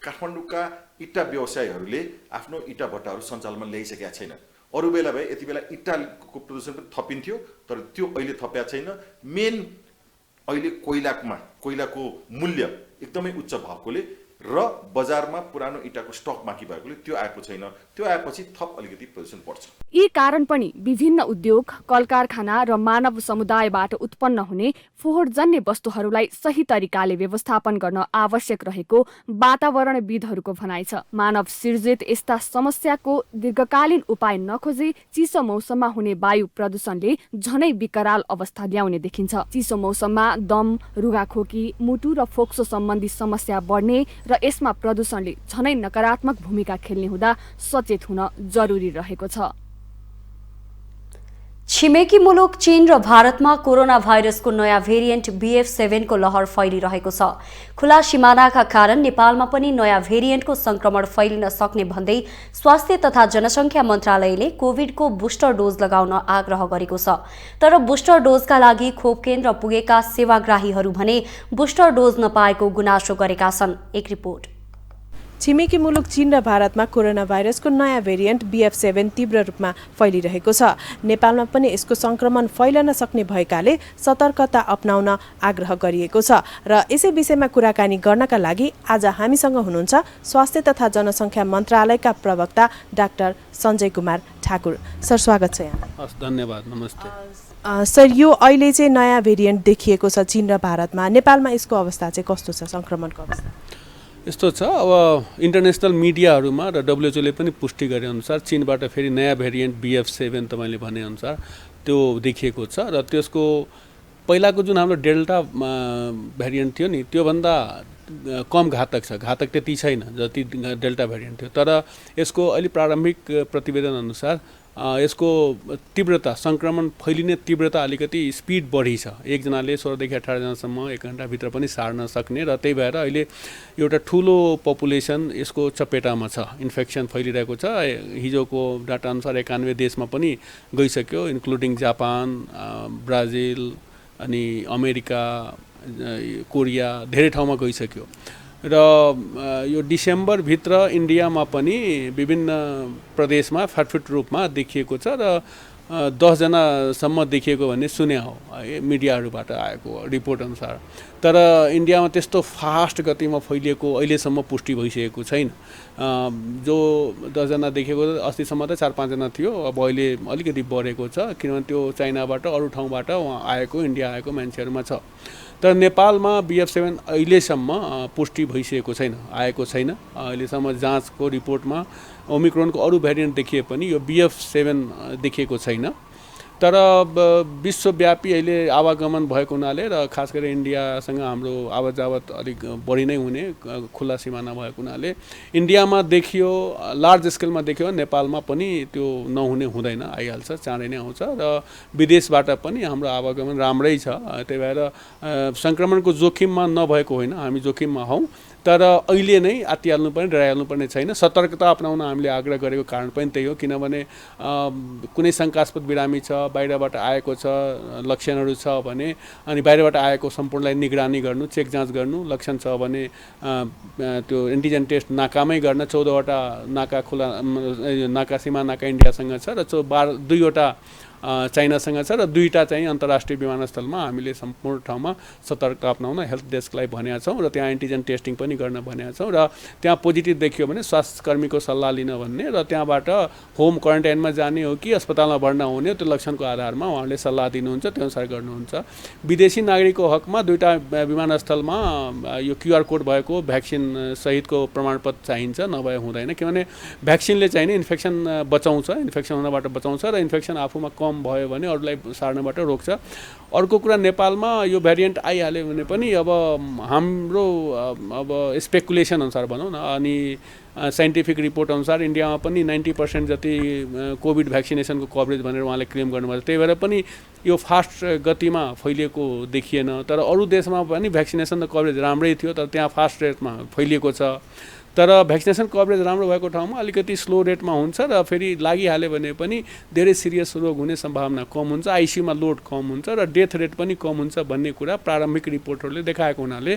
M: काठमाडौँका इट्टा व्यवसायीहरूले आफ्नो इट्टा भट्टाहरू सञ्चालनमा ल्याइसकेका छैनन्। अरू बेला भए यति बेला इट्टाको प्रदूषण पनि थपिन्थ्यो, तर त्यो अहिले थपिया छैन। मेन अहिले कोइलाको मूल्य एकदमै उच्च भएकोले र बजारमा पुरानो इँटाको स्टक बाँकी भएकोले त्यो आएको छैन। त्यो आएपछि थप अलिकति प्रदूषण बढ्छ।
A: यी कारण पनि विभिन्न उद्योग, कल कारखाना र मानव समुदायबाट उत्पन्न हुने फोहोरजन्य वस्तुहरूलाई सही तरिकाले व्यवस्थापन गर्न आवश्यक रहेको वातावरणविदहरूको भनाइ छ। मानव सिर्जित यस्ता समस्याको दीर्घकालीन उपाय नखोजी चिसो मौसममा हुने वायु प्रदूषणले झनै विकराल अवस्था ल्याउने देखिन्छ। चिसो मौसममा दम, रुगाखोकी, मुटु र फोक्सो सम्बन्धी समस्या बढ्ने र यसमा प्रदूषणले झनै नकारात्मक भूमिका खेल्ने हुँदा सचेत हुन जरुरी रहेको छ।
E: छिमेकी मुलुक चीन र भारतमा कोरोना भाइरसको नयाँ भेरिएन्ट BF7 को लहर फैलिरहेको छ। खुला सिमानाका कारण नेपालमा पनि नयाँ भेरिएन्टको संक्रमण फैलिन सक्ने भन्दै स्वास्थ्य तथा जनसङ्ख्या मन्त्रालयले कोभिडको बुस्टर डोज लगाउन आग्रह गरेको छ। तर बुस्टर डोजका लागि खोप केन्द्र पुगेका सेवाग्राहीहरू भने बुस्टर डोज नपाएको गुनासो गरेका छन्। एक रिपोर्ट।
N: छिमेकी मुलुक चीन र भारतमा कोरोना भाइरसको नयाँ भेरिएन्ट BF7 तीव्र रूपमा फैलिरहेको छ। नेपालमा पनि यसको संक्रमण फैलन सक्ने भएकाले सतर्कता अपनाउन आग्रह गरिएको छ। र यसै विषयमा कुराकानी गर्नका लागि आज हामीसँग हुनुहुन्छ स्वास्थ्य तथा जनसङ्ख्या मन्त्रालयका प्रवक्ता डाक्टर सञ्जय कुमार ठाकुर। सर, स्वागत छ यहाँ।
O: धन्यवाद, नमस्ते।
N: सर, यो अहिले चाहिँ नयाँ भेरिएन्ट देखिएको छ चीन र भारतमा, नेपालमा यसको अवस्था चाहिँ कस्तो छ, संक्रमणको अवस्था?
O: यस्तो छ, अब इन्टरनेसनल मिडियाहरूमा र WHO ले पनि पुष्टि गरे अनुसार चीनबाट फेरि नयाँ भेरिएन्ट BF7 तपाईँले भनेअनुसार त्यो देखिएको छ। र त्यसको पहिलाको जुन हाम्रो डेल्टा भेरिएन्ट थियो नि त्योभन्दा कम घातक छ, घातक त्यति छैन जति डेल्टा भेरिएन्ट थियो। तर यसको अहिले प्रारम्भिक प्रतिवेदन अनुसार यसको तीव्रता, संक्रमण फैलिने तीव्रता अलिकति स्पिड बढी छ। एकजनाले 16 देखि 18 जनासम्म 1 घण्टाभित्र पनि सार्न सक्ने, र त्यही भएर अहिले एउटा ठुलो पपुलेसन यसको चपेटामा छ, इन्फेक्सन फैलिरहेको छ। हिजोको डाटा अनुसार 91 देशमा पनि गइसक्यो, इन्क्लुडिङ जापान, ब्राजिल, अनि अमेरिका, कोरिया, धेरै ठाउँमा गइसक्यो। र यो डिसेम्बरभित्र इन्डियामा पनि विभिन्न प्रदेशमा फाटफुट रूपमा देखिएको छ र 10 जनासम्म देखिएको भन्ने सुने हो मिडियाहरूबाट आएको रिपोर्ट अनुसार। तर इन्डियामा त्यस्तो फास्ट गतिमा फैलिएको अहिलेसम्म पुष्टि भइसकेको छैन। जो 10 जना देखेको अस्तिसम्म त 4-5 जना थियो, अब अहिले अलिकति बढेको छ, किनभने त्यो चाइनाबाट अरू ठाउँबाट आएको, इन्डिया आएको मान्छेहरूमा छ। तर नेपालमा BF7 अहिलेसम्म पुष्टि भइसकेको छैन, आएको छैन। अहिलेसम्म जाँचको रिपोर्टमा ओमिक्रोनको अरू भेरिएन्ट देखिए पनि यो BF7 देखिएको छैन। तर विश्वव्यापी अहिले आवागमन भएको हुनाले र खास गरी इन्डियासँग हाम्रो आवत जावत अलिक बढी नै हुने, खुला सिमाना भएको हुनाले इन्डियामा देखियो, लार्ज स्केलमा देखियो, नेपालमा पनि त्यो नहुने हुँदैन, आइहाल्छ, चाँडै नै आउँछ। र विदेशबाट पनि हाम्रो आवागमन राम्रै छ। त्यही भएर सङ्क्रमणको जोखिममा नभएको होइन, हामी जोखिममा हौँ। तर अहिले नै आत्तिहाल्नु पर्ने, डराइहाल्नु पर्ने छैन। सतर्कता अपनाउन हामीले आग्रह गरेको कारण पनि त्यही हो, किनभने कुनै शङ्कास्पद बिरामी छ, बाहिरबाट आएको छ, लक्षणहरू छ भने अनि बाहिरबाट आएको सम्पूर्णलाई निगरानी गर्नु, चेक जाँच गर्नु, लक्षण छ भने त्यो एन्टिजेन टेस्ट नाकामै गर्न। 14वटा नाका खुला, नाका सीमा नाका इन्डियासँग छ र 2वटा चाइनासँग छ र 2टा चाहिँ अन्तर्राष्ट्रिय विमानस्थलमा हामीले सम्पूर्ण ठाउँमा सतर्कता अपनाउन हेल्थ डेस्कलाई भनेका छौँ र त्यहाँ एन्टिजेन टेस्टिङ पनि गर्न भनेका छौँ। र त्यहाँ पोजिटिभ देखियो भने स्वास्थ्यकर्मीको सल्लाह लिन भन्ने र त्यहाँबाट होम क्वारेन्टाइनमा जाने हो कि अस्पतालमा भर्ना हुने, त्यो लक्षणको आधारमा उहाँहरूले सल्लाह दिनुहुन्छ, त्यो अनुसार गर्नुहुन्छ। विदेशी नागरिकको हकमा 2टा विमानस्थलमा यो QR कोड भएको भ्याक्सिन सहितको प्रमाणपत्र चाहिन्छ, नभए हुँदैन। किनभने भ्याक्सिनले चाहिँ इन्फेक्सन बचाउँछ, इन्फेक्सन हुनबाट बचाउँछ र इन्फेक्सन आफूमा कम कम भयो भने अरूलाई सार्नबाट रोक्छ। अर्को कुरा नेपालमा यो भेरिएन्ट आइहाल्यो भने पनि अब हाम्रो अब स्पेकुलेसन अनुसार भनौँ न अनि साइन्टिफिक रिपोर्ट अनुसार इन्डियामा पनि 90% जति कोभिड भ्याक्सिनेसनको कभरेज भनेर उहाँले क्लेम गर्नुभएको छ। त्यही भएर पनि यो फास्ट गतिमा फैलिएको देखिएन। तर अरू देशमा पनि भ्याक्सिनेसन कभरेज राम्रै थियो, तर त्यहाँ फास्ट रेटमा फैलिएको छ। तर भ्याक्सिनेसन कभरेज राम्रो भएको ठाउँमा अलिकति स्लो रेटमा हुन्छ र फेरि लागिहाल्यो भने पनि धेरै सिरियस रोग हुने सम्भावना कम हुन्छ, आइसियुमा लोड कम हुन्छ र डेथ रेट पनि कम हुन्छ भन्ने कुरा प्रारम्भिक रिपोर्टहरूले देखाएको हुनाले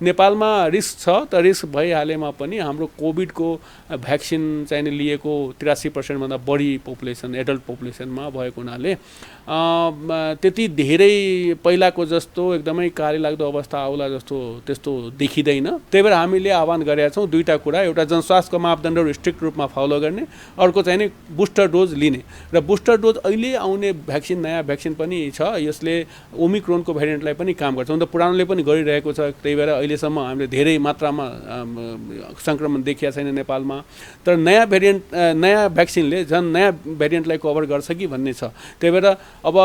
O: नेपालमा रिस्क छ। त रिस्क भइहालेमा पनि हाम्रो कोभिडको भ्याक्सिन चाहिँ लिएको 83% भन्दा बढी पपुलेसन एडल्ट पपुलेसनमा भएको हुनाले त्यति धेरै पहिलाको जस्तो एकदमै कार्यलाग्दो अवस्था आउला जस्तो त्यस्तो देखिँदैन। त्यही भएर हामीले आह्वान गरेका छौँ दुईटा कुरा, एउटा जनस्वास्थ्यको मापदण्डहरू स्ट्रिक्ट रूपमा फलो गर्ने, अर्को चाहिँ नि बुस्टर डोज लिने। र बुस्टर डोज अहिले आउने भ्याक्सिन नयाँ भ्याक्सिन पनि छ, यसले ओमिक्रोनको भेरिएन्टलाई पनि काम गर्छ। हुन त पुरानोले पनि गरिरहेको छ, त्यही भएर अहिलेसम्म हामीले धेरै मात्रामा सङ्क्रमण देखिया छैन नेपालमा। तर नयाँ भेरिएन्ट नयाँ भ्याक्सिनले झन् नयाँ भेरिएन्टलाई कभर गर्छ कि भन्ने छ। त्यही भएर अब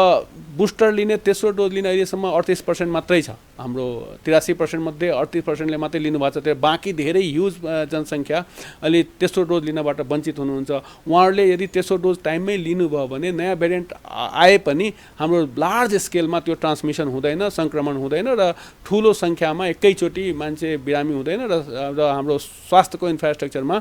O: बुस्टर लिने तेस्रो डोज लिने अहिलेसम्म 38% मात्रै छ। हाम्रो 83% मध्ये 38%ले मात्रै लिनुभएको छ। त्यो बाँकी धेरै ह्युज जनसङ्ख्या अहिले तेस्रो डोज लिनबाट वञ्चित हुनुहुन्छ। उहाँहरूले यदि तेस्रो डोज टाइममै लिनुभयो भने नयाँ भेरिएन्ट आए पनि हाम्रो लार्ज स्केलमा त्यो ट्रान्समिसन हुँदैन, सङ्क्रमण हुँदैन र ठुलो सङ्ख्यामा एकैचोटि मान्छे बिरामी हुँदैन र हाम्रो स्वास्थ्यको इन्फ्रास्ट्रक्चरमा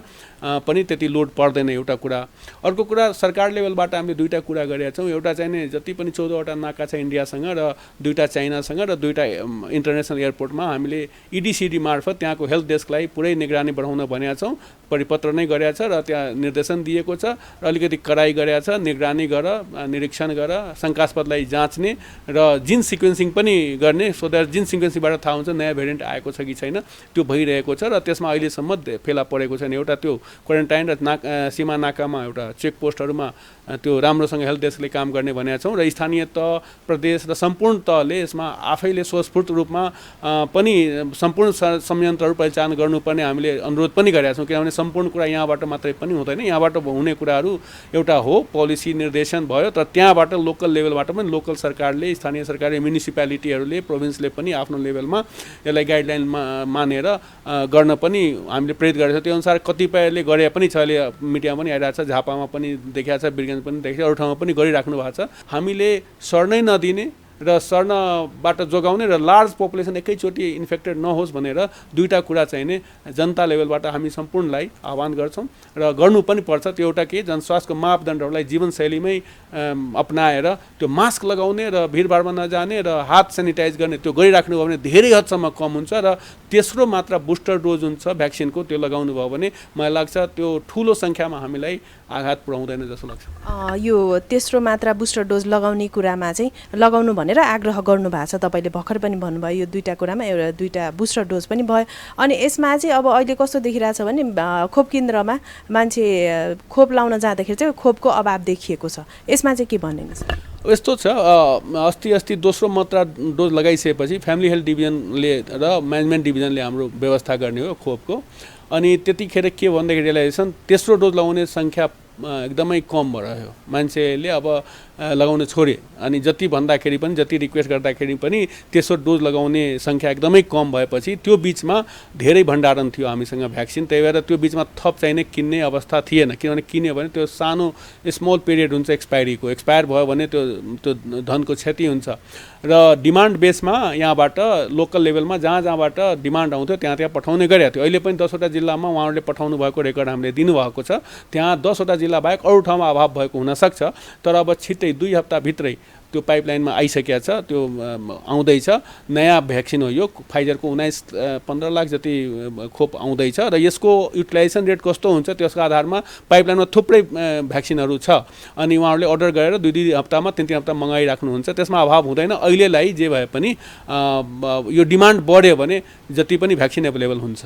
O: पनि त्यति लोड पर्दैन। एउटा कुरा। अर्को कुरा सरकार लेभलबाट हामीले दुईटा कुरा गरेका छौँ। एउटा चाहिँ नि जति पनि 14वटा नाका छ इन्डियासँग र दुईटा चाइनासँग र दुईटा इन्टरनेसनल एयरपोर्टमा हामीले इडिसिडी मार्फत त्यहाँको हेल्थ डेस्कलाई पुरै निगरानी बढाउन भनेका छौँ। परिपत्र नै गरेका छ र त्यहाँ निर्देशन दिएको छ र अलिकति कडाइ गरेका छ। निगरानी गर, निरीक्षण गर, शङ्कास्पदलाई जाँच्ने र जिन सिक्वेन्सिङ पनि गर्ने, सो द्याट जिन सिक्वेन्सिङबाट थाहा हुन्छ नयाँ भेरिएन्ट आएको छ कि छैन। त्यो भइरहेको छ र त्यसमा अहिलेसम्म फेला परेको छैन। एउटा त्यो क्वारेन्टाइन र सीमा नाकामा एउटा चेकपोस्टहरूमा त्यो राम्रोसँग हेल्थ डेस्कले काम गर्ने भनेका छौँ र स्थानीय तह, प्रदेश र सम्पूर्ण तहले यसमा आफैले स्वस्फूर्त रूपमा पनि सम्पूर्ण संयन्त्रहरू परिचालन गर्नुपर्ने हामीले अनुरोध पनि गरेका छौँ। किनभने सम्पूर्ण कुरा यहाँबाट मात्रै पनि हुँदैन। यहाँबाट हुने कुराहरू एउटा हो पोलिसी निर्देशन भयो, तर त्यहाँबाट लोकल लेभलबाट पनि लोकल सरकारले, स्थानीय सरकारले, म्युनिसिपालिटीहरूले, प्रोभिन्सले पनि आफ्नो लेभलमा यसलाई गाइडलाइन मानेर गर्न पनि हामीले प्रेरित गरेका छौँ। त्यो अनुसार कतिपयले गरे पनि छ, अहिले मिडियामा पनि आइरहेको छ, झापामा पनि देखिएको छ, बिरगञ्ज पनि देखिएको छ, अरू ठाउँमा पनि गरिराख्नु भएको छ। हामीले सर्नै नदिने र सर्नबाट जोगाउने र लार्ज पपुलेसन एकैचोटि इन्फेक्टेड नहोस् भनेर दुईटा कुरा चाहिँ नि जनता लेभलबाट हामी सम्पूर्णलाई आह्वान गर्छौँ र गर्नु पनि पर्छ। त्यो एउटा के जनस्वास्थ्यको मापदण्डहरूलाई जीवनशैलीमै अपनाएर त्यो मास्क लगाउने र भिडभाडमा नजाने र हात सेनिटाइज गर्ने त्यो गरिराख्नु भयो भने धेरै हदसम्म कम हुन्छ र तेस्रो मात्रा बुस्टर डोज हुन्छ भ्याक्सिनको त्यो लगाउनु भयो भने मलाई लाग्छ त्यो ठुलो सङ्ख्यामा हामीलाई आघात पुर्याउँदैन जस्तो लाग्छ।
N: यो तेस्रो मात्रा बुस्टर डोज लगाउने कुरामा चाहिँ लगाउनु भनेर आग्रह गर्नुभएको छ। तपाईँले भर्खर पनि भन्नुभयो यो दुईटा कुरामा एउटा दुईटा बुस्टर डोज पनि भयो। अनि यसमा चाहिँ अब अहिले कस्तो देखिरहेछ भने खोप केन्द्रमा मान्छे खोप लाउन जाँदाखेरि चाहिँ खोपको अभाव देखिएको छ। यसमा चाहिँ के भनिदिनुहोस्?
O: यस्तो छ, अस्ति दोस्रो मात्रा डोज लगाइसकेपछि फ्यामिली हेल्थ डिभिजनले र म्यानेजमेन्ट डिभिजनले हाम्रो व्यवस्था गर्ने हो खोपको। अनि त्यतिखेर के भन्दाखेरि रियलाइजेसन तेस्रो डोज लगाउने सङ्ख्या एकदमै कम भयो। मान्छेले अब लगाउन छोडे अनि जति भन्दाखेरि पनि जति रिक्वेस्ट गर्दाखेरि पनि तेस्रो डोज लगाउने सङ्ख्या एकदमै कम भएपछि त्यो बिचमा धेरै भण्डारण थियो हामीसँग भ्याक्सिन। त्यही भएर त्यो बिचमा थप चाहिने किन्ने अवस्था थिएन। किनभने किन्यो भने त्यो सानो स्मल पिरियड हुन्छ एक्सपायरीको, एक्सपायर भयो भने त्यो धनको क्षति हुन्छ र डिमान्ड बेसमा यहाँबाट लोकल लेभलमा जहाँबाट डिमान्ड आउँथ्यो त्यहाँ पठाउने गरेको थियो। अहिले पनि 10वटा जिल्लामा उहाँहरूले पठाउनु भएको रेकर्ड हामीले दिनुभएको छ। त्यहाँ 10वटा जिल्ला बाहेक अरू ठाउँमा अभाव भएको हुनसक्छ, तर अब छिट्टै 2 हप्ताभित्रै त्यो पाइपलाइनमा आइसकेको छ, त्यो आउँदैछ। नयाँ भ्याक्सिन हो यो, फाइजरको 15 लाख जति खोप आउँदैछ र यसको युटिलाइजेसन रेट कस्तो हुन्छ त्यसको आधारमा पाइपलाइनमा थुप्रै भ्याक्सिनहरू छ। अनि उहाँहरूले अर्डर गरेर 2 हप्तामा 3 हप्ता मगाइराख्नुहुन्छ, त्यसमा अभाव हुँदैन। अहिलेलाई जे भए पनि यो डिमान्ड बढ्यो भने जति पनि भ्याक्सिन एभाइलेबल हुन्छ।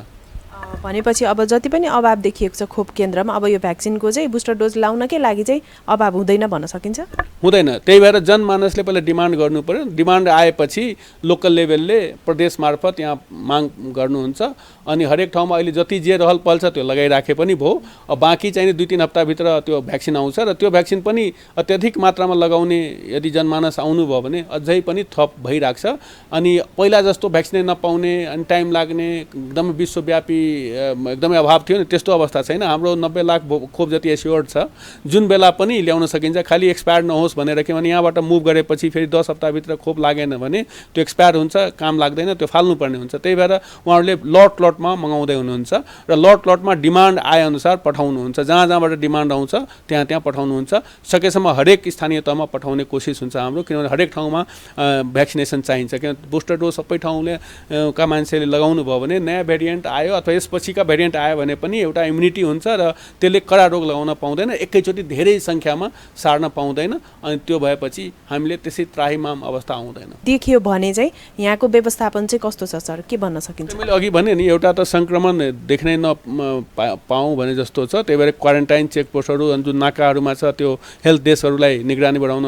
N: भनेपछि अब जति पनि अभाव देखिएको छ खोप केन्द्रमा अब यो भ्याक्सिनको चाहिँ बुस्टर डोज लाउनकै लागि चाहिँ अभाव हुँदैन भन्न सकिन्छ?
O: हुँदैन। त्यही भएर जनमानसले पहिला डिमान्ड गर्नु पर्यो। डिमान्ड आएपछि लोकल लेभलले प्रदेश मार्फत यहाँ माग गर्नुहुन्छ अनि हरेक ठाउँमा अहिले जति जे रहल पल्छ त्यो लगाइराखे पनि भयो। अब बाँकी चाहिने 2-3 हप्ताभित्र त्यो भ्याक्सिन आउँछ र त्यो भ्याक्सिन पनि अत्यधिक मात्रामा लगाउने यदि जनमानस आउनुभयो भने अझै पनि थप भइरहेको छ। अनि पहिला जस्तो भ्याक्सिनै नपाउने अनि टाइम लाग्ने एकदमै विश्वव्यापी एकदमै अभाव थियो नि, त्यस्तो अवस्था छैन। हाम्रो 90 लाख खोप जति एस्योर्ड छ, जुन बेला पनि ल्याउन सकिन्छ। खालि एक्सपायर नहोस् भनेर, किनभने यहाँबाट मुभ गरेपछि फेरि 10 हप्ताभित्र खोप लागेन भने त्यो एक्सपायर हुन्छ, काम लाग्दैन, त्यो फाल्नुपर्ने हुन्छ। त्यही भएर उहाँहरूले लटमा मगाउँदै हुनुहुन्छ र लटमा डिमान्ड आएअनुसार पठाउनुहुन्छ। जहाँबाट डिमान्ड आउँछ त्यहाँ पठाउनुहुन्छ। सकेसम्म हरेक स्थानीय तहमा पठाउने कोसिस हुन्छ हाम्रो, किनभने हरेक ठाउँमा भ्याक्सिनेसन चाहिन्छ। किनभने बुस्टर डोज सबै ठाउँले का मान्छेले लगाउनु भयो भने नयाँ भेरिएन्ट आयो अथवा यसपछिका भेरिएन्ट आयो भने पनि एउटा इम्युनिटी हुन्छ र त्यसले कडा रोग लगाउन पाउँदैन, एकैचोटि धेरै सङ्ख्यामा सार्न पाउँदैन। अनि त्यो भएपछि हामीले त्यसै त्राहिमाम अवस्था आउँदैन।
N: देखियो भने चाहिँ यहाँको व्यवस्थापन चाहिँ कस्तो छ सर, के भन्न सकिन्छ?
O: मैले अघि भने नि, एउटा त सङ्क्रमण देख्नै नपाउँ भने जस्तो छ। त्यही भएर क्वारेन्टाइन चेकपोस्टहरू जुन नाकाहरूमा छ त्यो हेल्थ डेस्कहरूलाई निगरानी बढाउन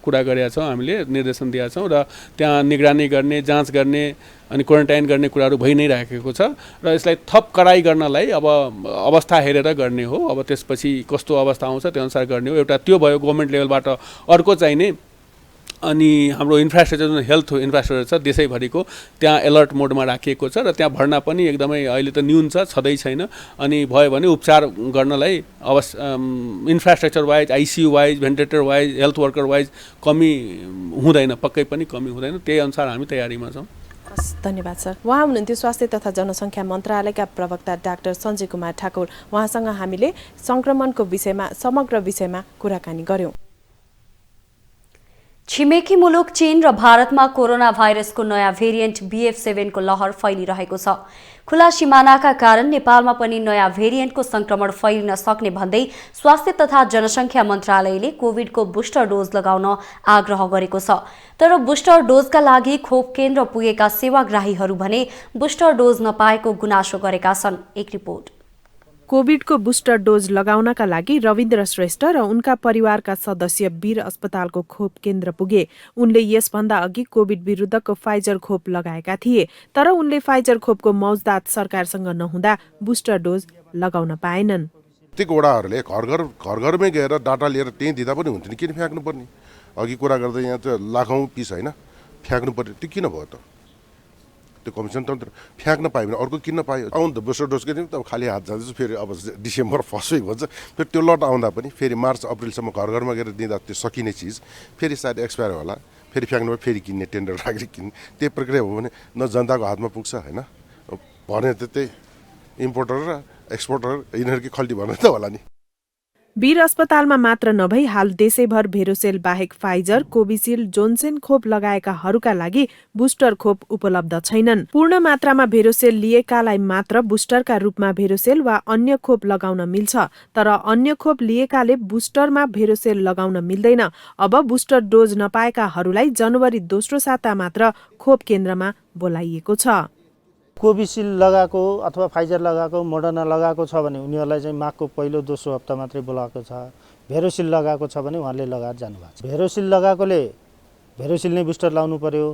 O: कुरा गरेका छौँ, हामीले निर्देशन दिएका छौँ र त्यहाँ निगरानी गर्ने, जाँच गर्ने अनि क्वारेन्टाइन गर्ने कुराहरू भइ नै राखेको छ र यसलाई थप कडाइ गर्नलाई अब अवस्था हेरेर गर्ने हो। अब त्यसपछि कस्तो अवस्था आउँछ त्यो अनुसार गर्ने हो। एउटा त्यो भयो गभर्मेन्ट लेभलबाट। अर्को चाहिने अनि हाम्रो इन्फ्रास्ट्रक्चर जुन हेल्थ इन्फ्रास्ट्रक्चर छ देशैभरिको त्यहाँ अलर्ट मोडमा राखिएको छ र त्यहाँ भर्ना पनि एकदमै अहिले त न्यून छ, छँदै छैन। अनि भयो भने उपचार गर्नलाई infrastructure wise, ICU wise, ventilator wise, health worker wise कमी हुँदैन, पक्कै पनि कमी हुँदैन। त्यही अनुसार हामी तयारीमा छौँ।
N: धन्यवाद सर। उहाँ हुनुहुन्थ्यो स्वास्थ्य तथा जनसङ्ख्या मन्त्रालयका प्रवक्ता डाक्टर सञ्जय कुमार ठाकुर। उहाँसँग हामीले सङ्क्रमणको विषयमा समग्र विषयमा कुराकानी गर्यौं।
E: छिमेकी मुलुक चीन र भारतमा कोरोना भाइरसको नयाँ भेरिएन्ट BF7 को लहर फैलिरहेको छ। खुला सिमानाका कारण नेपालमा पनि नयाँ भेरिएन्टको संक्रमण फैलिन सक्ने भन्दै स्वास्थ्य तथा जनसङ्ख्या मन्त्रालयले कोभिडको बुस्टर डोज लगाउन आग्रह गरेको छ। तर बुस्टर डोजका लागि खोप केन्द्र पुगेका सेवाग्राहीहरू भने बुस्टर डोज नपाएको गुनासो गरेका छन्। एक रिपोर्ट।
N: कोभिडको बुस्टर डोज लगाउनका लागि रविन्द्र श्रेष्ठ र उनका परिवारका सदस्य वीर अस्पतालको खोप केन्द्र पुगे। उनले यसभन्दा अघि कोभिड विरुद्धको फाइजर खोप लगाएका थिए, तर उनले फाइजर खोपको मौजदात सरकारसँग नहुँदा बुस्टर डोज लगाउन पाएनन्।
P: ती वडाहरूले घर घरमै गएर डाटा लिएर त्यहीँ दिँदा पनि हुन्थ्यो नि, किन फ्याँक्नुपर्ने? अघि कुरा गर्दा यहाँ त लाखौँ पिस होइन फ्याँक्नु पर्ने, त्यो किन भयो त? त्यो कमिसन तन्त्र फ्याँक्न पायो भने अर्को किन्न पायो? आउनु त बुस्टर डोज किन त खाली हात जाँदैछु, फेरि अब डिसेम्बर फर्स्ट विक भन्छ, फेरि त्यो लट आउँदा पनि फेरि मार्च अप्रिलसम्म घर घरमा गएर दिँदा त्यो सकिने चिज फेरि सायद एक्सपायर होला, फेरि फ्याँक्नु फेरि किन्ने, टेन्डर राखेर किन्ने, त्यही प्रक्रिया हो भने न जनताको हातमा पुग्छ होइन। भने त त्यही इम्पोर्टर र एक्सपोर्टर यिनीहरूकै खल्टी भन्नु त होला नि।
N: वीर अस्पतालमा मात्र नभई हाल देशैभर भेरोसेल बाहेक फाइजर, कोभिसिल्ड, जोन्सन खोप लगाएकाहरूका लागि बुस्टर खोप उपलब्ध छैनन्। पूर्ण मात्रामा भेरोसेल लिएकालाई मात्र बुस्टरका रूपमा भेरोसेल वा अन्य खोप लगाउन मिल्छ, तर अन्य खोप लिएकाले बुस्टरमा भेरोसेल लगाउन मिल्दैन। अब बुस्टर डोज नपाएकाहरूलाई जनवरी 2 साता मात्र खोप केन्द्रमा बोलाइएको छ।
Q: कोभिसिल्ड लगाएको अथवा फाइजर लगाएको, मोडर्ना लगाएको छ भने उनीहरूलाई चाहिँ माघको पहिलो दोस्रो हप्ता मात्रै बोलाएको छ। भेरोसिल्ड लगाएको छ भने उहाँले लगाएर जानुभएको छ। भेरोसिल्ड लगाएकोले भेरोसिल्ड नै बुस्टर लाउनु पर्यो।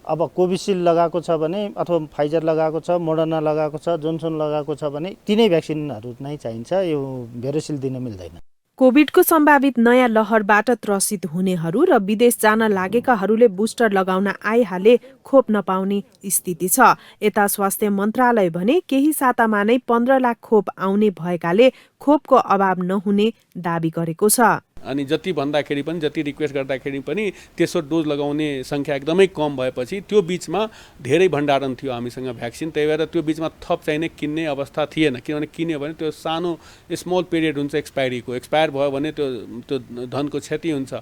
Q: अब कोभिसिल्ड लगाएको छ भने अथवा फाइजर लगाएको छ, मोडर्ना लगाएको छ, जोन्सन लगाएको छ भने तिनै भ्याक्सिनहरू नै चाहिन्छ, यो भेरोसिल्ड दिन मिल्दैन।
N: कोभिडको सम्भावित नयाँ लहरबाट त्रसित हुनेहरू र विदेश जान लागेकाहरूले बुस्टर लगाउन आइहाले खोप नपाउने स्थिति छ। यता स्वास्थ्य मन्त्रालय भने केही सातामा नै 15 लाख खोप आउने भएकाले खोपको अभाव नहुने दाबी गरेको छ।
O: अनि जति भन्दाखेरि पनि, जति रिक्वेस्ट गर्दाखेरि पनि तेस्रो डोज लगाउने सङ्ख्या एकदमै कम भएपछि त्यो बिचमा धेरै भण्डारण थियो हामीसँग भ्याक्सिन। त्यही भएर त्यो बिचमा थप चाहिने किन्ने अवस्था थिएन, किनभने किन्यो भने त्यो सानो स्मल पिरियड हुन्छ एक्सपायरीको। एक्सपायर भयो भने त्यो धनको क्षति हुन्छ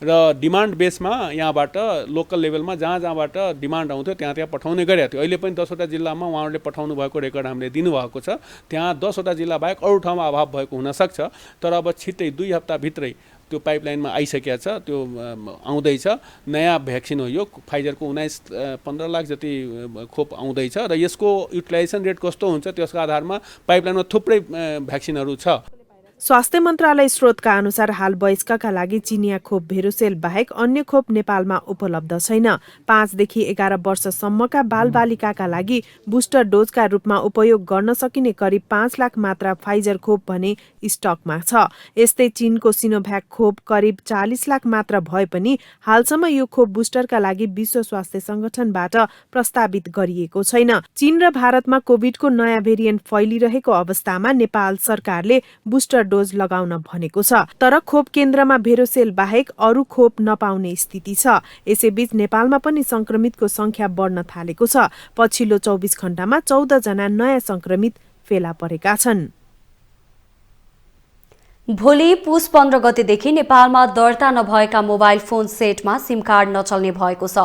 O: र डिमान्ड बेसमा यहाँबाट लोकल लेभलमा जहाँबाट डिमान्ड आउँथ्यो त्यहाँ पठाउने गरेको थियो। अहिले पनि 10वटा जिल्लामा उहाँहरूले पठाउनु भएको रेकर्ड हामीले दिनुभएको छ। त्यहाँ 10वटा जिल्ला बाहेक अरू ठाउँमा अभाव भएको हुनसक्छ, तर अब छिट्टै 2 हप्ताभित्रै त्यो पाइपलाइनमा आइसकेको छ, त्यो आउँदैछ। नयाँ भ्याक्सिन हो यो, फाइजरको 15 लाख जति खोप आउँदैछ र यसको युटिलाइजेसन रेट कस्तो हुन्छ त्यसको आधारमा पाइपलाइनमा थुप्रै भ्याक्सिनहरू छ।
N: स्वास्थ्य मन्त्रालय स्रोतका अनुसार हाल वयस्कका लागि चिनिया खोप भेरोसेल बाहेक अन्य खोप नेपालमा उपलब्ध छैन। 5 देखि 11 वर्षसम्मका बालबालिकाका लागि बुस्टर डोजका रूपमा उपयोग गर्न सकिने करिब 5 लाख मात्रा फाइजर खोप भने स्टकमा छ। यस्तै चीनको सिनोभ्याक खोप करिब 40 लाख मात्रा भए पनि हालसम्म यो खोप बुस्टरका लागि विश्व स्वास्थ्य संगठनबाट प्रस्तावित गरिएको छैन। चीन र भारतमा कोभिडको नयाँ भेरिएन्ट फैलिरहेको अवस्थामा नेपाल सरकारले बुस्टर डोज लगाउन भनेको छ, तर खोप केन्द्रमा भेरोसेल बाहेक अरू खोप नपाउने स्थिति छ। यसैबीच नेपालमा पनि संक्रमितको संख्या बढ्न थालेको छ। पछिल्लो 24 घण्टामा 14 जना नयाँ संक्रमित फेला परेका छन्।
E: भोलि पुस 15 गतेदेखि नेपालमा दर्ता नभएका मोबाइल फोन सेटमा सिम कार्ड नचल्ने भएको छ।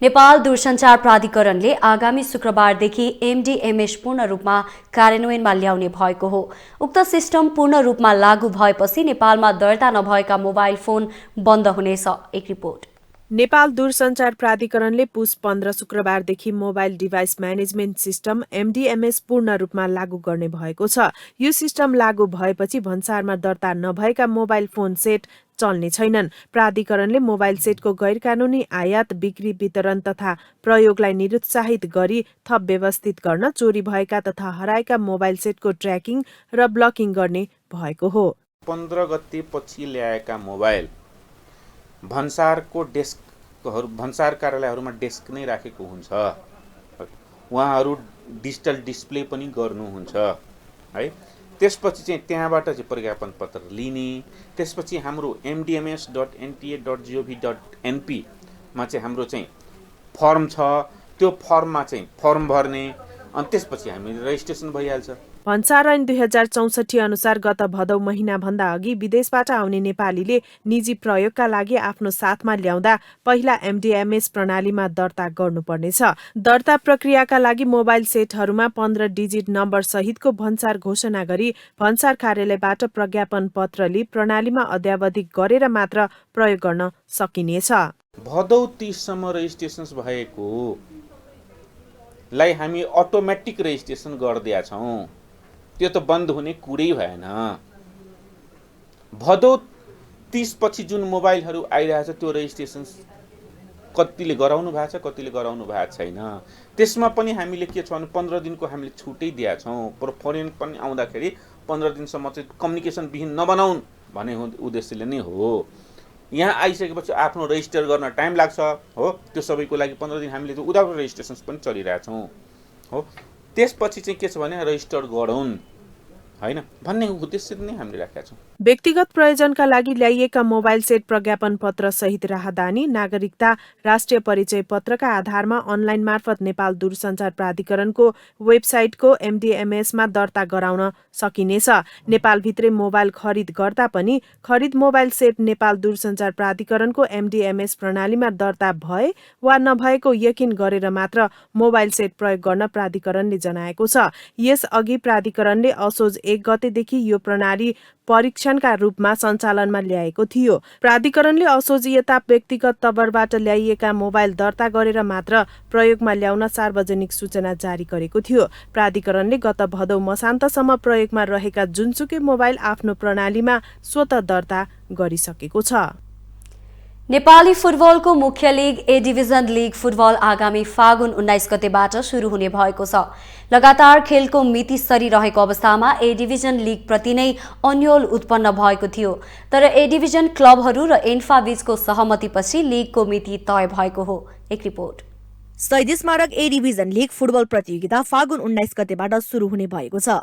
E: नेपाल दूरसञ्चार प्राधिकरणले आगामी शुक्रबारदेखि एमडीएमएस पूर्ण रूपमा कार्यान्वयनमा ल्याउने भएको हो। उक्त सिस्टम पूर्ण रूपमा लागू भएपछि नेपालमा दर्ता नभएका मोबाइल फोन बन्द हुनेछ। एक रिपोर्ट।
N: नेपाल दूरसञ्चार प्राधिकरणले पुस 15 शुक्रबारदेखि mobile device management system MDMS पूर्ण रूपमा लागू गर्ने भएको छ। यो सिस्टम लागू भएपछि भन्सारमा दर्ता नभएका मोबाइल फोन सेट चल्ने छैनन्। प्राधिकरणले मोबाइल सेटको गैरकानूनी आयात, बिक्री, वितरण तथा प्रयोगलाई निरुत्साहित गरी थप व्यवस्थित गर्न चोरी भएका तथा हराएका मोबाइल सेटको ट्र्याकिङ र ब्लकिङ गर्ने भएको हो।
R: 15 गते पछि ल्याएका मोबाइल भन्सारको डेस्कहरू, भन्सार कार्यालयहरूमा डेस्क नै राखेको हुन्छ। उहाँहरू डिजिटल डिस्प्ले पनि गर्नुहुन्छ है। त्यसपछि चाहिँ त्यहाँबाट चाहिँ प्रज्ञापन पत्र लिने, त्यसपछि हाम्रो mdms.nta.gov.np मा चाहिँ हाम्रो चाहिँ फर्म छ, त्यो फर्ममा चाहिँ फर्म भर्ने, अनि त्यसपछि हामी रेजिस्ट्रेसन भइहाल्छ।
N: भन्सार ऐन 2064 अनुसार गत भदौ महिनाभन्दा अघि विदेशबाट आउने नेपालीले निजी प्रयोगका लागि आफ्नो साथमा ल्याउँदा पहिला एमडीएमएस प्रणालीमा दर्ता गर्नुपर्नेछ। दर्ता प्रक्रियाका लागि मोबाइल सेटहरूमा 15 डिजिट नम्बर सहितको भन्सार घोषणा गरी भन्सार कार्यालयबाट प्रज्ञापन पत्र लिई प्रणालीमा अद्यावधिक गरेर मात्र प्रयोग गर्न सकिनेछ।
R: भदौ 30 सम्म रेजिस्ट्रेसन भएको लाई हामी अटोमेटिक रेजिस्ट्रेसन गरिदिएका छौँ। त्यो त बन्द हुने कुरै भएन। भदौ 30 पछि जुन मोबाइलहरू आइरहेछ त्यो रेजिस्ट्रेसन कतिले गराउनु भएको छ, कतिले गराउनु भएको छैन। त्यसमा पनि हामीले के छ भने 15 दिनको हामीले छुटै दिएका छौँ। फरेन पनि आउँदाखेरि 15 दिनसम्म चाहिँ कम्युनिकेसन विहीन नबनाउन् भन्ने उद्देश्यले नै हो। यहाँ आइसकेपछि आफ्नो रेजिस्टर गर्न टाइम लाग्छ हो, त्यो सबैको लागि 15 दिन हामीले उदाउट रेजिस्ट्रेसन पनि चलिरहेछौँ हो। त्यसपछि चाहिँ के छ भने रजिस्टर गरौँ हैन भन्ने उद्देश्य नै हामीले राखेका छौँ।
N: व्यक्तिगत प्रयोजनका लागि ल्याइएका मोबाइल सेट प्रज्ञापन पत्र सहित राहदानी, नागरिकता, राष्ट्रिय परिचय पत्रका आधारमा अनलाइन मार्फत नेपाल दूरसञ्चार प्राधिकरणको वेबसाइटको एमडीएमएसमा दर्ता गराउन सकिनेछ। नेपालभित्रै मोबाइल खरिद गर्दा पनि खरिद मोबाइल सेट नेपाल दूरसञ्चार प्राधिकरणको एमडीएमएस प्रणालीमा दर्ता भए वा नभएको यकिन गरेर मात्र मोबाइल सेट प्रयोग गर्न प्राधिकरणले जनाएको छ। यसअघि प्राधिकरणले असोज 1 गतेदेखि यो प्रणाली परीक्षणका रूपमा सञ्चालनमा ल्याएको थियो। प्राधिकरणले असोजिएता व्यक्तिगत तवरबाट ल्याइएका मोबाइल दर्ता गरेर मात्र प्रयोगमा ल्याउन सार्वजनिक सूचना जारी गरेको थियो। प्राधिकरणले गत भदौ मसान्तसम्म प्रयोगमा रहेका जुनसुकै मोबाइल आफ्नो प्रणालीमा स्वत दर्ता गरिसकेको छ।
E: नेपाली फुटबलको मुख्य league A division league football आगामी फागुन 19 गतेबाट सुरु हुने भएको छ। लगातार खेलको मिति सरिरहेको अवस्थामा ए डिभिजन लिग प्रति नै अन्यल उत्पन्न भएको थियो, तर ए डिभिजन क्लबहरू र एन्फा बीचको सहमतिपछि लिगको मिति तय भएको हो। एक रिपोर्ट।
S: शहीद स्मारक ए डिभिजन लिग फुटबल प्रतियोगिता फागुन 19 गतेबाट सुरु हुने भएको छ।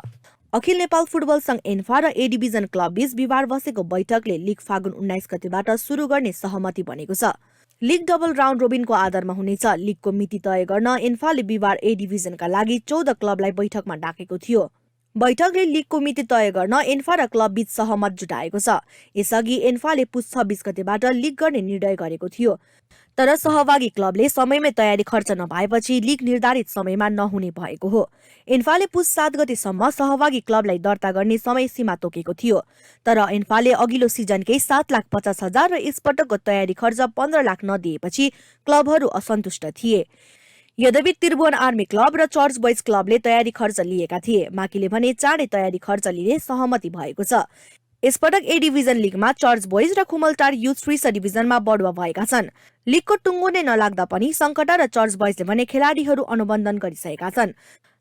S: अखिल नेपाल फुटबल संघ एन्फा र ए डिभिजन क्लब बीच बिहिबार बसेको बैठकले लिग फागुन 19 गतेबाट सुरु गर्ने सहमति बनेको छ। लिग डबल राउन्ड रोबिनको आधारमा हुनेछ। लिगको मिति तय गर्न एन्फाले बिहिबार ए डिभिजनका लागि 14 क्लबलाई बैठकमा डाकेको थियो। बैठकले लिगको मिति तय गर्न एन्फा र क्लब बीच सहमत जुटाएको छ। यसअघि एन्फाले पुस 26 गतेबाट लिग गर्ने निर्णय गरेको थियो, तर सहभागी क्लबले समयमै तयारी खर्च नभएपछि लिग निर्धारित समयमा नहुने भएको हो। एन्फाले पुस 7 गतेसम्म सहभागी क्लबलाई दर्ता गर्ने समय सीमा तोकेको थियो, तर एन्फाले अघिल्लो सिजनकै 7,50,000 र यसपटकको तयारी खर्च 15 लाख नदिएपछि क्लबहरू असन्तुष्ट थिए। यद्यपि त्रिभुवन आर्मी क्लब र चर्च बोइज क्लबले तयारी खर्च लिएका थिए। माकीले भने चाँडै तयारी खर्च लिने सहमति भएको छ। यसपटक ए डिभिजन लिगमा चर्च बोइज र खुमलटार युथ 3 डिभिजनमा बढुवा भएका छन्। लिगको टुङ्गो नै नलाग्दा पनि सङ्कटा र चर्च बोइजले भने खेलाडीहरू अनुबन्धन गरिसकेका छन्।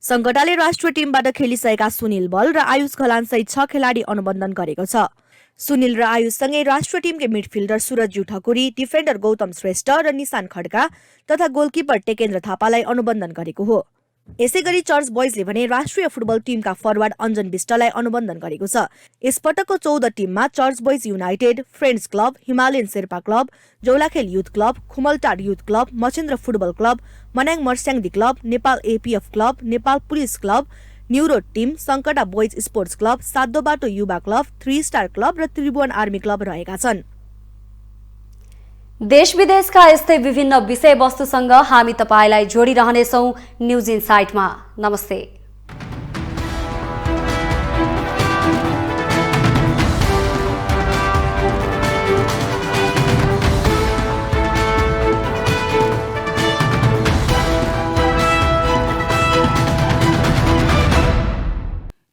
S: सङ्कटाले राष्ट्रिय टिमबाट खेलिसकेका सुनिल बल र आयुष घलान सहित 6 खेलाडी अनुबन्धन गरेको छ। सुनिल र आयुषसँगै राष्ट्रिय टिमकै मिडफिल्डर सुरजज्यू ठकुरी, डिफेन्डर गौतम श्रेष्ठ र निशान खड्का तथा गोलकिपर टेकेन्द्र थापालाई अनुबन्धन गरेको हो। यसैगरी चर्च बोइजले भने राष्ट्रिय फुटबल टिमका फरवार्ड अञ्जन विष्टलाई अनुबन्धन गरेको छ। यसपटकको 14 टिममा church boys united, friends club, Himalayan Sherpa club, Jawalakhel youth club, Khumaltar youth club, Machhindra football club, Manang Marsyangdi club, Nepal APF club, Nepal police club, new road team, Sankata boys sports club, Satdobato युवा क्लब, 3 स्टार क्लब र त्रिभुवन आर्मी क्लब रहेका छन्।
E: देश विदेशका यस्तै विभिन्न विषयवस्तुसँग हामी तपाईलाई जोडिरहनेछौँ न्युज इनसाइटमा। नमस्ते।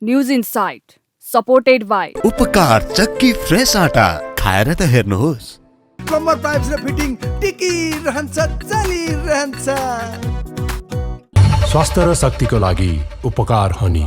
A: न्युज इनसाइट सपोर्टेड बाई
B: उपकार चक्की फ्रेस आटा खाएर त हेर्नुहोस्।
C: प्लम्बर पाइप्स र फिटिङ टिकिरहन्छ चलिरहन्छ।
D: स्वास्थ्य र शक्तिको लागि उपकार हनी।